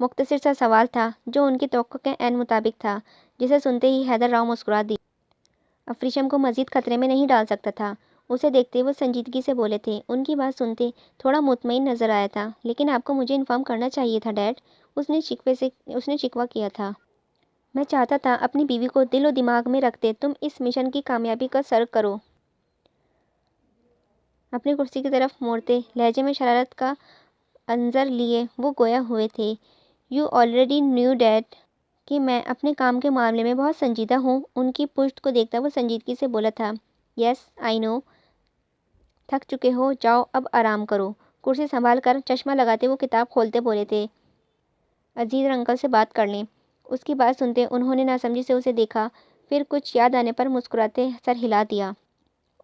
مختصر سا سوال تھا جو ان کی توقع کے عین مطابق تھا، جسے سنتے ہی حیدر راؤ مسکرا دی۔ افریشم کو مزید خطرے میں نہیں ڈال سکتا تھا۔ اسے دیکھتے وہ سنجیدگی سے بولے تھے۔ ان کی بات سنتے تھوڑا مطمئن نظر آیا تھا، لیکن آپ کو مجھے انفارم کرنا چاہیے تھا ڈیڈ، اس نے شکوہ کیا تھا۔ میں چاہتا تھا اپنی بیوی کو دل و دماغ میں رکھتے تم اس مشن کی کامیابی کا سر کرو۔ اپنی کرسی کی طرف موڑتے لہجے میں شرارت کا عنصر لیے وہ گویا ہوئے تھے۔ یو آلریڈی نیو ڈیڈ کہ میں اپنے کام کے معاملے میں بہت سنجیدہ ہوں۔ ان کی پشت کو دیکھتا وہ سنجیدگی سے بولا تھا، یس آئی نو۔ تھک چکے ہو، جاؤ اب آرام کرو۔ کرسی سنبھال کر چشمہ لگاتے وہ کتاب کھولتے بولے تھے، عزیز انکل سے بات کر لیں۔ اس کی بات سنتے انہوں نے ناسمجھی سے اسے دیکھا، پھر کچھ یاد آنے پر مسکراتے سر ہلا دیا۔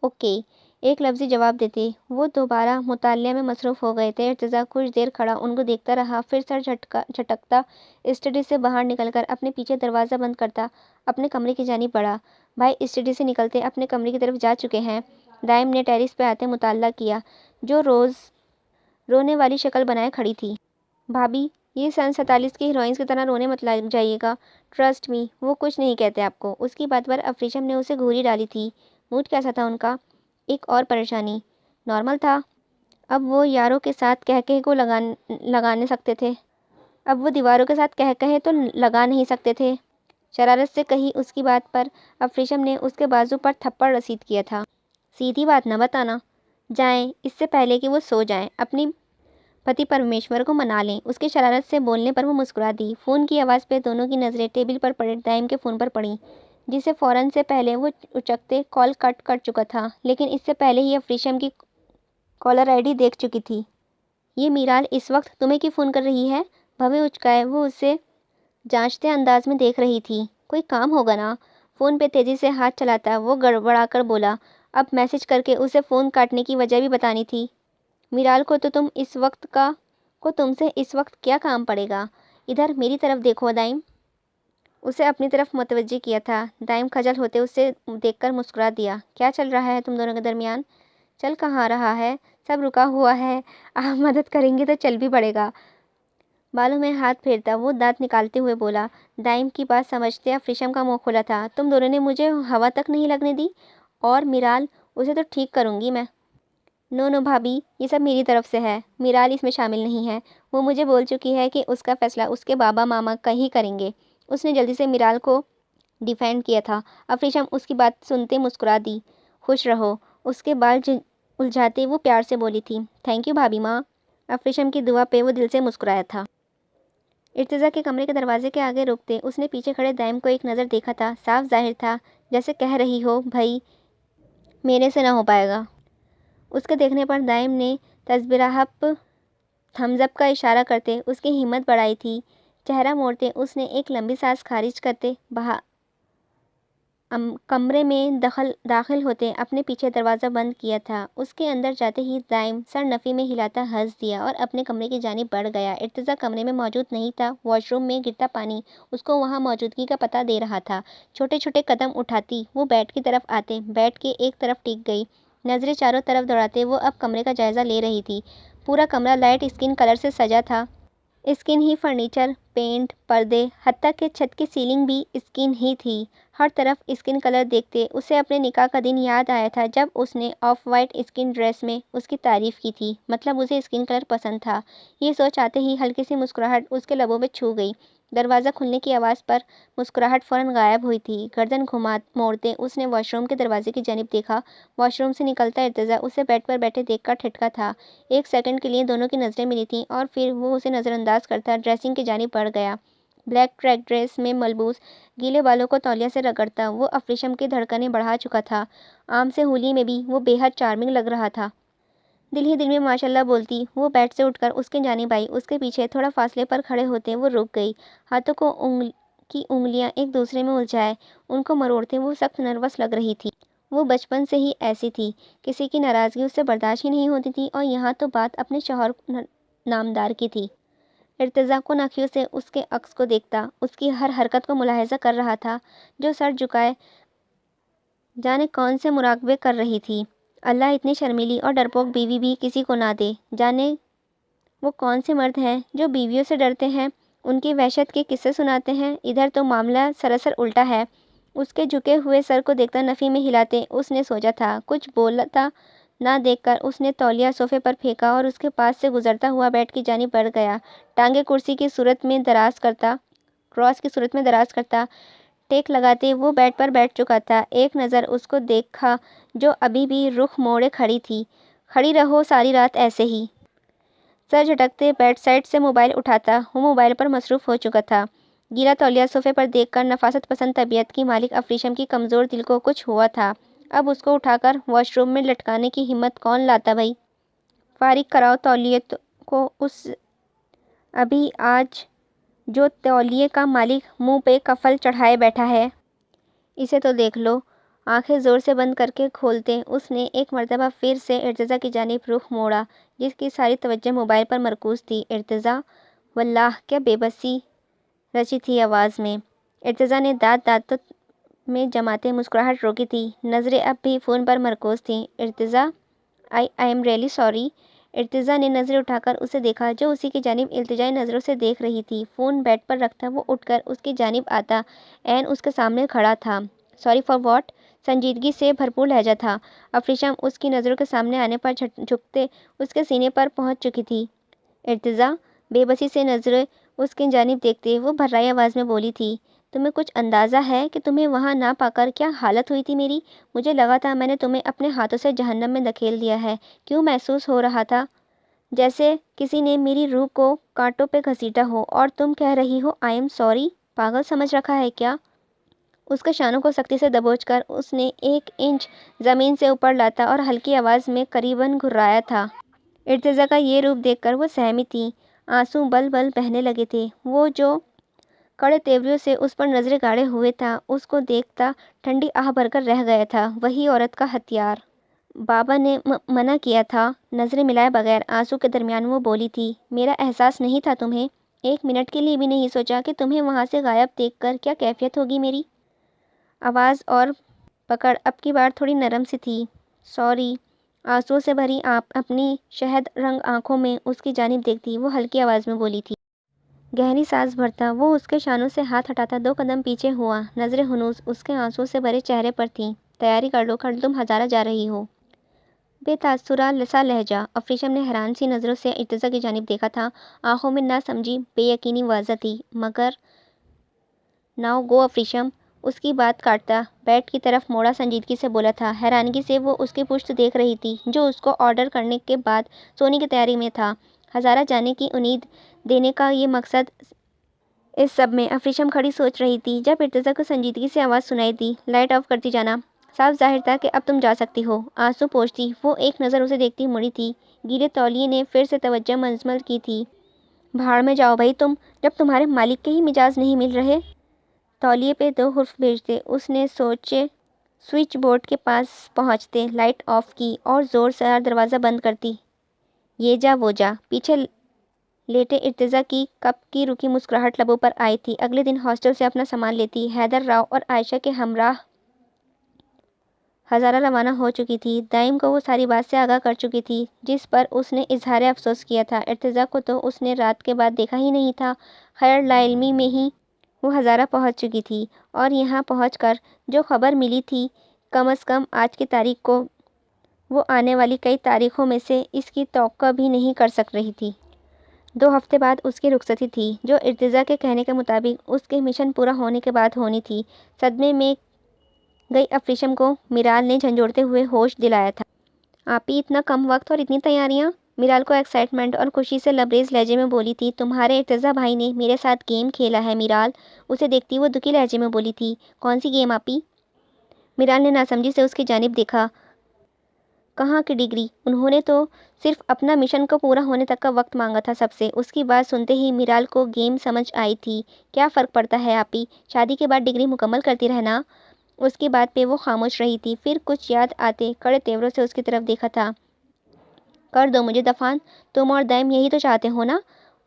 اوکے، ایک لفظی جواب دیتے وہ دوبارہ مطالعہ میں مصروف ہو گئے تھے۔ ارتضیٰ کچھ دیر کھڑا ان کو دیکھتا رہا، پھر سر جھٹکتا اسٹڈی سے باہر نکل کر اپنے پیچھے دروازہ بند کرتا اپنے کمرے کی جانب بڑھا۔ بھائی اسٹڈی سے نکلتے اپنے کمرے کی طرف جا چکے ہیں؟ دائم نے ٹیرس پہ آتے مطالعہ کیا، جو روز رونے والی شکل بنائے کھڑی تھی۔ بھابھی، یہ سن 47 کی ہیروئنز کی طرح رونے مت لگ جائیے گا، ٹرسٹ می وہ کچھ نہیں کہتے آپ کو۔ اس کی بات پر افریشم نے اسے گھوری ڈالی تھی۔ موڈ کیسا تھا ان کا؟ ایک اور پریشانی، نارمل تھا۔ اب وہ یاروں کے ساتھ کہے کو لگانے سکتے تھے، اب وہ دیواروں کے ساتھ کہے تو لگا نہیں سکتے تھے۔ شرارت سے کہی اس کی بات پر افریشم نے اس کے بازو پر تھپڑ رسید کیا تھا۔ سیدھی بات نہ بتانا، جائیں اس سے پہلے کہ وہ سو جائیں، اپنی پتی پرمیشور کو منا لیں۔ اس کے شرارت سے بولنے پر وہ مسکرا دی۔ فون کی آواز پہ دونوں کی نظریں ٹیبل پر پڑے دائم کے فون پر پڑیں، جسے فوراً سے پہلے وہ اچکتے کال کٹ کر چکا تھا، لیکن اس سے پہلے ہی افریشم کی کالر آئی ڈی دیکھ چکی تھی۔ یہ میرال اس وقت تمہیں کی فون کر رہی ہے؟ بھویں اچکائے وہ اسے جانچتے انداز میں دیکھ رہی تھی۔ کوئی کام ہوگا نا؟ فون پہ تیزی سے ہاتھ چلاتا وہ گڑبڑا کر بولا، اب میسج کر کے اسے فون کاٹنے کی وجہ بھی بتانی تھی۔ میرال کو تو تم سے اس وقت کیا کام پڑے گا؟ ادھر میری طرف دیکھو دائم۔ اسے اپنی طرف متوجہ کیا تھا۔ دائم خجل ہوتے اسے دیکھ کر مسکرا دیا۔ کیا چل رہا ہے تم دونوں کے درمیان؟ چل کہاں رہا ہے، سب رکا ہوا ہے، آپ مدد کریں گے تو چل بھی پڑے گا۔ بالوں میں ہاتھ پھیرتا وہ دانت نکالتے ہوئے بولا۔ دائم کی بات سمجھتے افریشم کا منہ کھلا تھا۔ تم دونوں نے مجھے ہوا تک نہیں لگنے دی، اور میرال اسے تو ٹھیک کروں گی میں۔ نو بھابھی، یہ سب میری طرف سے ہے، میرال اس میں شامل نہیں ہے۔ وہ مجھے بول چکی ہے کہ اس کا فیصلہ اس کے بابا ماما ہی کریں گے۔ اس نے جلدی سے میرال کو ڈیفینڈ کیا تھا۔ افریشم اس کی بات سنتے مسکرا دی۔ خوش رہو، اس کے بال الجھاتے وہ پیار سے بولی تھی۔ تھینک یو بھابھی ماں۔ افریشم کی دعا پہ وہ دل سے مسکرایا تھا۔ ارتضیٰ کے کمرے کے دروازے کے آگے رکتے اس نے پیچھے کھڑے دائم کو ایک نظر دیکھا تھا۔ صاف ظاہر تھا جیسے کہہ رہی ہو، بھائی میرے سے نہ ہو پائے گا۔ اس کے دیکھنے پر دائم نے تذبذب تھمز اپ کا اشارہ کرتے اس کی ہمت بڑھائی تھی۔ چہرہ موڑتے اس نے ایک لمبی سانس خارج کرتے کمرے میں داخل ہوتے اپنے پیچھے دروازہ بند کیا تھا۔ اس کے اندر جاتے ہی دائم سر نفی میں ہلاتا ہنس دیا اور اپنے کمرے کی جانب بڑھ گیا۔ ارتضیٰ کمرے میں موجود نہیں تھا۔ واش روم میں گرتا پانی اس کو وہاں موجودگی کا پتہ دے رہا تھا۔ چھوٹے چھوٹے قدم اٹھاتی وہ بیڈ کی طرف آتے، بیڈ کے ایک طرف ٹک گئی، نظریں چاروں طرف دوڑاتے وہ اب کمرے کا جائزہ لے رہی تھی۔ پورا کمرہ لائٹ اسکن کلر سے سجا تھا۔ اسکن ہی فرنیچر، پینٹ، پردے، حتیٰ کہ چھت کی سیلنگ بھی اسکن ہی تھی۔ ہر طرف اسکن کلر دیکھتے اسے اپنے نکاح کا دن یاد آیا تھا جب اس نے آف وائٹ اسکن ڈریس میں اس کی تعریف کی تھی، مطلب اسے اسکن کلر پسند تھا۔ یہ سوچ آتے ہی ہلکی سی مسکراہٹ اس کے لبوں پہ چھو گئی۔ دروازہ کھلنے کی آواز پر مسکراہٹ فوراً غائب ہوئی تھی۔ گردن موڑتے اس نے واش روم کے دروازے کی جانب دیکھا۔ واش روم سے نکلتا ارتضیٰ اسے بیڈ پر بیٹھے دیکھ کر ٹھٹکا تھا۔ ایک سیکنڈ کے لیے دونوں کی نظریں ملی تھیں اور پھر وہ اسے نظر انداز کرتا ڈریسنگ کی جانب بڑھ گیا۔ بلیک ٹریک ڈریس میں ملبوس گیلے بالوں کو تولیہ سے رگڑتا وہ افریشم کی دھڑکنیں بڑھا چکا تھا۔ عام سے ہولی میں بھی وہ بے حد چارمنگ لگ رہا تھا۔ دل ہی دل میں ماشاءاللہ بولتی وہ بیڈ سے اٹھ کر اس کے جانب آئی۔ اس کے پیچھے تھوڑا فاصلے پر کھڑے ہوتے وہ رک گئی، ہاتھوں کی انگلیاں ایک دوسرے میں الجھائے ان کو مروڑتے وہ سخت نروس لگ رہی تھی۔ وہ بچپن سے ہی ایسی تھی، کسی کی ناراضگی اس سے برداشت ہی نہیں ہوتی تھی، اور یہاں تو بات اپنے شوہر نامدار کی تھی۔ ارتضیٰ کن آنکھوں سے اس کے عکس کو دیکھتا، اس کی ہر حرکت کو ملاحظہ کر رہا تھا، جو سر جھکائے جانے کون سے مراقبے کر رہی تھی۔ اللہ اتنی شرمیلی اور ڈرپوک بیوی بھی کسی کو نہ دے۔ جانے وہ کون سے مرد ہیں جو بیویوں سے ڈرتے ہیں۔ ان کی وحشت کے قصے سناتے ہیں۔ ادھر تو معاملہ سراسر الٹا ہے۔ اس کے جھکے ہوئے سر کو دیکھتا نفی میں ہلاتے اس نے سوچا تھا۔ کچھ بولتا نہ دیکھ کر اس نے تولیہ صوفے پر پھینکا اور اس کے پاس سے گزرتا ہوا بیڈ کی جانب بڑھ گیا۔ ٹانگیں کرسی کی صورت میں دراز کرتا ٹیک لگاتے وہ بیڈ پر بیٹھ چکا تھا۔ ایک نظر اس کو دیکھا جو ابھی بھی رخ موڑے کھڑی تھی۔ کھڑی رہو ساری رات ایسے ہی۔ سر جھٹکتے بیڈ سائڈ سے موبائل اٹھاتا۔ وہ موبائل پر مصروف ہو چکا تھا۔ گیلا تولیہ صوفے پر دیکھ کر نفاست پسند طبیعت کی مالک افریشم کی کمزور دل کو کچھ ہوا تھا۔ اب اس کو اٹھا کر واش روم میں لٹکانے کی ہمت کون لاتا بھائی؟ فارغ کراؤ تولیے کو۔ اس ابھی آج جو تولیے کا مالک منہ پہ کفل چڑھائے بیٹھا ہے اسے تو دیکھ لو۔ آنکھیں زور سے بند کر کے کھولتے اس نے ایک مرتبہ پھر سے ارتضیٰ کی جانب رخ موڑا جس کی ساری توجہ موبائل پر مرکوز تھی۔ ارتضیٰ، واللہ کیا بے بسی رچی تھی آواز میں۔ ارتضیٰ نے دانتوں میں جماتے مسکراہٹ روکی تھی۔ نظریں اب بھی فون پر مرکوز تھیں۔ Irtaza, I am really sorry. Irtaza نے نظریں اٹھا کر اسے دیکھا جو اسی کی جانب التجائی نظروں سے دیکھ رہی تھی۔ فون بیڈ پر رکھتا وہ اٹھ کر اس کی جانب آتا عین اس کے سامنے کھڑا تھا۔ Sorry for what? سنجیدگی سے بھرپور لہجہ تھا۔ افریشم اس کی نظروں کے سامنے آنے پر جھکتے اس کے سینے پر پہنچ چکی تھی۔ ارتضیٰ بے بسی سے نظریں اس کی جانب دیکھتے وہ بھررائی آواز میں بولی تھی، تمہیں کچھ اندازہ ہے کہ تمہیں وہاں نہ پا کر کیا حالت ہوئی تھی میری؟ مجھے لگا تھا میں نے تمہیں اپنے ہاتھوں سے جہنم میں دھکیل دیا ہے۔ کیوں محسوس ہو رہا تھا جیسے کسی نے میری روح کو کانٹوں پہ گھسیٹا ہو، اور تم کہہ رہی ہو آئی ایم سوری؟ پاگل سمجھ رکھا ہے کیا؟ اس کے شانوں کو سختی سے دبوچ کر اس نے 1 انچ زمین سے اوپر لاتا اور ہلکی آواز میں قریباً گھرایا تھا۔ ارتضیٰ کا یہ روپ دیکھ کر وہ سہمی تھی۔ آنسو بل بل بہنے لگے تھے۔ وہ جو کڑے تیوریوں سے اس پر نظریں گاڑے ہوئے تھا اس کو دیکھتا ٹھنڈی آہ بھر کر رہ گیا تھا۔ وہی عورت کا ہتھیار۔ بابا نے منع کیا تھا۔ نظریں ملائے بغیر آنسو کے درمیان وہ بولی تھی، میرا احساس نہیں تھا تمہیں؟ 1 منٹ کے لیے بھی نہیں سوچا کہ تمہیں وہاں سے غائب دیکھ کر کیا کیفیت ہوگی میری؟ آواز اور پکڑ اب کی بار تھوڑی نرم سی تھی۔ سوری۔ آنسوؤں سے بھری اپنی شہد رنگ آنکھوں میں اس کی جانب دیکھتی وہ ہلکی آواز میں بولی تھی۔ گہری سانس بھرتا وہ اس کے شانوں سے ہاتھ ہٹاتا 2 قدم پیچھے ہوا۔ نظریں ہنوز اس کے آنسوؤں سے بھرے چہرے پر تھیں۔ تیاری کر لو، کل تم ہزارہ جا رہی ہو۔ بے تاثرہ سا لہجہ۔ افریشم نے حیران سی نظروں سے ارتضیٰ کی جانب دیکھا تھا۔ آنکھوں میں نہ سمجھی بے یقینی واضح تھی۔ مگر ناؤ گو افریشم۔ اس کی بات کاٹتا بیڈ کی طرف موڑا سنجیدگی سے بولا تھا۔ حیرانگی سے وہ اس کی پشت دیکھ رہی تھی جو اس کو آرڈر کرنے کے بعد سونے کی تیاری میں تھا۔ ہزارہ جانے کی امید دینے کا یہ مقصد اس سب میں۔ افریشم کھڑی سوچ رہی تھی جب ارتضیٰ کو سنجیدگی سے آواز سنائی دی، لائٹ آف کرتی جانا۔ صاف ظاہر تھا کہ اب تم جا سکتی ہو۔ آنسو پوچھتی وہ ایک نظر اسے دیکھتی مڑی تھی۔ گیلے تولیے نے پھر سے توجہ منظم کی تھی۔ بھاڑ میں جاؤ بھائی تم، جب تمہارے مالک کے ہی مزاج نہیں مل رہے۔ تولیے پہ 2 حرف بھیجتے اس نے سوچے سوئچ بورڈ کے پاس پہنچتے لائٹ آف کی اور زور سے دروازہ بند کرتی۔ یہ جا وہ جا۔ پیچھے لیٹے ارتضیٰ کی کب کی رکی مسکراہٹ لبوں پر آئی تھی۔ اگلے دن ہاسٹل سے اپنا سامان لیتی حیدر راؤ اور عائشہ کے ہمراہ ہزارہ روانہ ہو چکی تھی۔ دائم کو وہ ساری بات سے آگاہ کر چکی تھی جس پر اس نے اظہار افسوس کیا تھا۔ ارتضیٰ کو تو اس نے رات کے بعد دیکھا ہی نہیں تھا۔ خیر لا علمی میں ہی وہ ہزارہ پہنچ چکی تھی اور یہاں پہنچ کر جو خبر ملی تھی کم از کم آج کی تاریخ کو وہ آنے والی کئی تاریخوں میں سے اس کی توقع بھی نہیں کر سک رہی تھی۔ 2 ہفتے بعد اس کی رخصتی تھی جو ارتضیٰ کے کہنے کے مطابق اس کے مشن پورا ہونے کے بعد ہونی تھی۔ صدمے میں گئی افریشم کو میرال نے جھنجھوڑتے ہوئے ہوش دلایا تھا۔ آپی اتنا کم وقت اور اتنی تیاریاں؟ میرال کو ایکسائٹمنٹ اور خوشی سے لبریز لہجے میں بولی تھی، تمہارے ارتضیٰ بھائی نے میرے ساتھ گیم کھیلا ہے میرال۔ اسے دیکھتی وہ دکھی لہجے میں بولی تھی، کون سی گیم آپی؟ میرال نے ناسمجھی سے اس کی جانب دیکھا۔ کہاں کی ڈگری؟ انہوں نے تو صرف اپنا مشن کو پورا ہونے تک کا وقت مانگا تھا سب سے۔ اس کی بات سنتے ہی میرال کو گیم سمجھ آئی تھی۔ کیا فرق پڑتا ہے آپی، شادی کے بعد ڈگری مکمل کرتی رہنا۔ اس کی بات پہ وہ خاموش رہی تھی، پھر کچھ یاد آتے کڑے تیوروں سے اس کی طرف دیکھا تھا۔ کر دو مجھے دفان، تم اور دائم یہی تو چاہتے ہو نا؟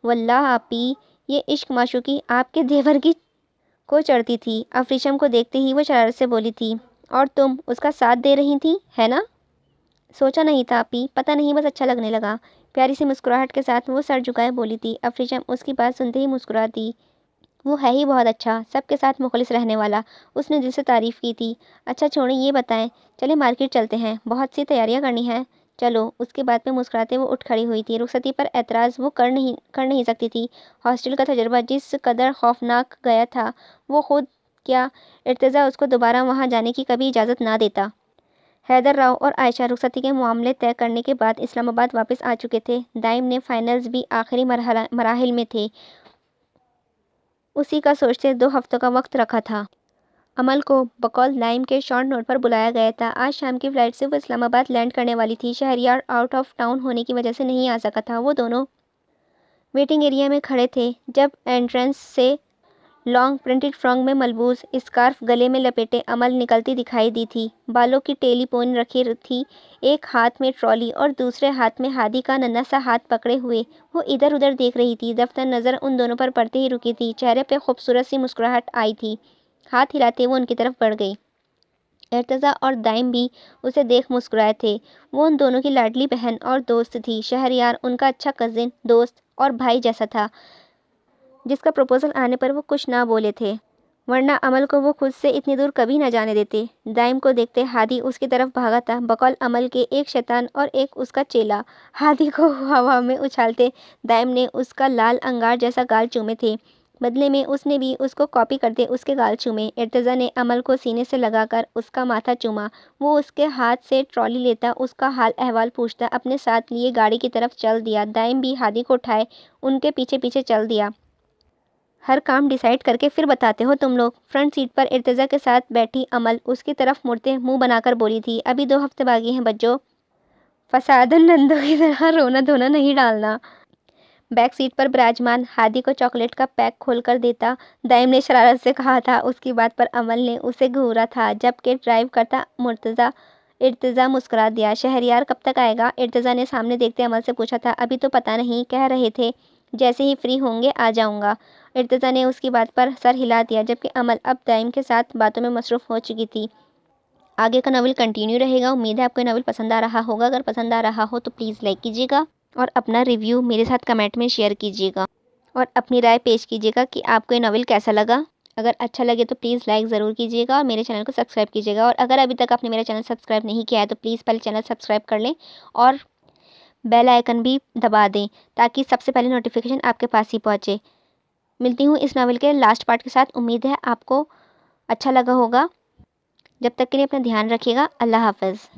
واللہ آپی یہ عشق معشوقی آپ کے دیور کی کو چڑھتی تھی۔ افریشم کو دیکھتے ہی وہ شرارت سے بولی تھی، اور تم اس کا ساتھ دے رہی تھی ہے نا؟ سوچا نہیں تھا آپی، پتہ نہیں بس اچھا لگنے لگا۔ پیاری سی مسکراہٹ کے ساتھ وہ سر جھکائے بولی تھی۔ افریشم اس کی بات سنتے ہی مسکراتی۔ وہ ہے ہی بہت اچھا، سب کے ساتھ مخلص رہنے والا، اس نے دل سے تعریف کی تھی۔ اچھا چھوڑیں، یہ بتائیں، چلے مارکیٹ چلتے ہیں، بہت سی تیاریاں کرنی ہیں۔ چلو، اس کے بعد میں مسکراتے وہ اٹھ کھڑی ہوئی تھی۔ رخصتی پر اعتراض وہ کر نہیں سکتی تھی۔ ہاسٹل کا تجربہ جس قدر خوفناک گیا تھا، وہ خود کیا ارتضیٰ اس کو دوبارہ وہاں جانے کی کبھی اجازت نہ دیتا۔ حیدر راؤ اور عائشہ رخصتی کے معاملے طے کرنے کے بعد اسلام آباد واپس آ چکے تھے۔ دائم نے فائنلز بھی آخری مراحل میں تھے، اسی کا سوچتے 2 ہفتوں کا وقت رکھا تھا۔ عمل کو بقول دائم کے شارٹ نوٹ پر بلایا گیا تھا۔ آج شام کی فلائٹ سے وہ اسلام آباد لینڈ کرنے والی تھی۔ شہریار آؤٹ آف ٹاؤن ہونے کی وجہ سے نہیں آ سکا تھا۔ وہ دونوں ویٹنگ ایریا میں کھڑے تھے جب انٹرنس سے لانگ پرنٹڈ فرانک میں ملبوس، اسکارف گلے میں لپیٹے عمل نکلتی دکھائی دی تھی۔ بالوں کی ٹیلی پون رکھی تھی، ایک ہاتھ میں ٹرالی اور دوسرے ہاتھ میں ہادی کا ننھا سا ہاتھ پکڑے ہوئے وہ ادھر ادھر دیکھ رہی تھی۔ دفتر نظر ان دونوں پر پڑتے ہی رکی تھی۔ چہرے پہ خوبصورت سی مسکراہٹ آئی تھی۔ ہاتھ ہلاتے وہ ان کی طرف بڑھ گئی۔ ارتضیٰ اور دائم بھی اسے دیکھ مسکرائے تھے۔ وہ ان دونوں کی لاڈلی بہن اور دوست تھی۔ شہریار ان کا اچھا کزن، دوست اور بھائی جیسا تھا، جس کا پروپوزل آنے پر وہ کچھ نہ بولے تھے، ورنہ عمل کو وہ خود سے اتنی دور کبھی نہ جانے دیتے۔ دائم کو دیکھتے ہادی اس کی طرف بھاگا تھا، بقول عمل کے ایک شیطان اور ایک اس کا چیلا۔ ہادی کو ہوا میں اچھالتے دائم نے اس کا لال انگار جیسا گال چومے تھے، بدلے میں اس نے بھی اس کو کاپی کرتے اس کے گال چومے۔ ارتضیٰ نے عمل کو سینے سے لگا کر اس کا ماتھا چوما۔ وہ اس کے ہاتھ سے ٹرالی لیتا، اس کا حال احوال پوچھتا، اپنے ساتھ لیے گاڑی کی طرف چل دیا۔ دائم بھی ہادی کو اٹھائے ان کے پیچھے پیچھے چل دیا۔ ہر کام ڈیسائیڈ کر کے پھر بتاتے ہو تم لوگ۔ فرنٹ سیٹ پر ارتضیٰ کے ساتھ بیٹھی عمل اس کی طرف مڑتے منہ بنا کر بولی تھی، ابھی 2 ہفتے باقی ہیں بچوں، فسادن نندوں کی طرح رونا دھونا نہیں ڈالنا۔ بیک سیٹ پر براجمان ہادی کو چاکلیٹ کا پیک کھول کر دیتا دائم نے شرارت سے کہا تھا۔ اس کی بات پر عمل نے اسے گھورا تھا، جبکہ ڈرائیو کرتا ارتضیٰ مسکرا دیا۔ شہریار کب تک آئے گا؟ ارتضیٰ نے سامنے دیکھتے عمل سے پوچھا تھا۔ ابھی تو پتہ نہیں، کہہ رہے تھے جیسے ہی فری ہوں گے آ جاؤں گا۔ ارتضیٰ نے اس کی بات پر سر ہلا دیا، جبکہ عمل اب دائم کے ساتھ باتوں میں مصروف ہو چکی تھی۔ آگے کا ناول کنٹینیو رہے گا۔ امید ہے آپ کو یہ ناول پسند آ رہا ہوگا۔ اگر پسند آ رہا ہو تو پلیز لائک کیجیے گا اور اپنا ریویو میرے ساتھ کمنٹ میں شیئر کیجیے گا اور اپنی رائے پیش کیجیے گا کہ آپ کو یہ ناول کیسا لگا۔ اگر اچھا لگے تو پلیز لائک ضرور کیجیے گا اور میرے چینل کو سبسکرائب کیجیے گا، اور اگر ابھی تک آپ نے میرا چینل سبسکرائب نہیں کیا ہے تو پلیز پہلے چینل سبسکرائب کر لیں اور بیل آئیکن بھی دبا دیں تاکہ سب سے پہلے نوٹیفیکیشن آپ کے پاس ہی پہنچے۔ ملتی ہوں اس ناول کے لاسٹ پارٹ کے ساتھ۔ امید ہے آپ کو اچھا لگا ہوگا۔ جب تک کے لیے اپنا دھیان رکھیے گا۔ اللہ حافظ۔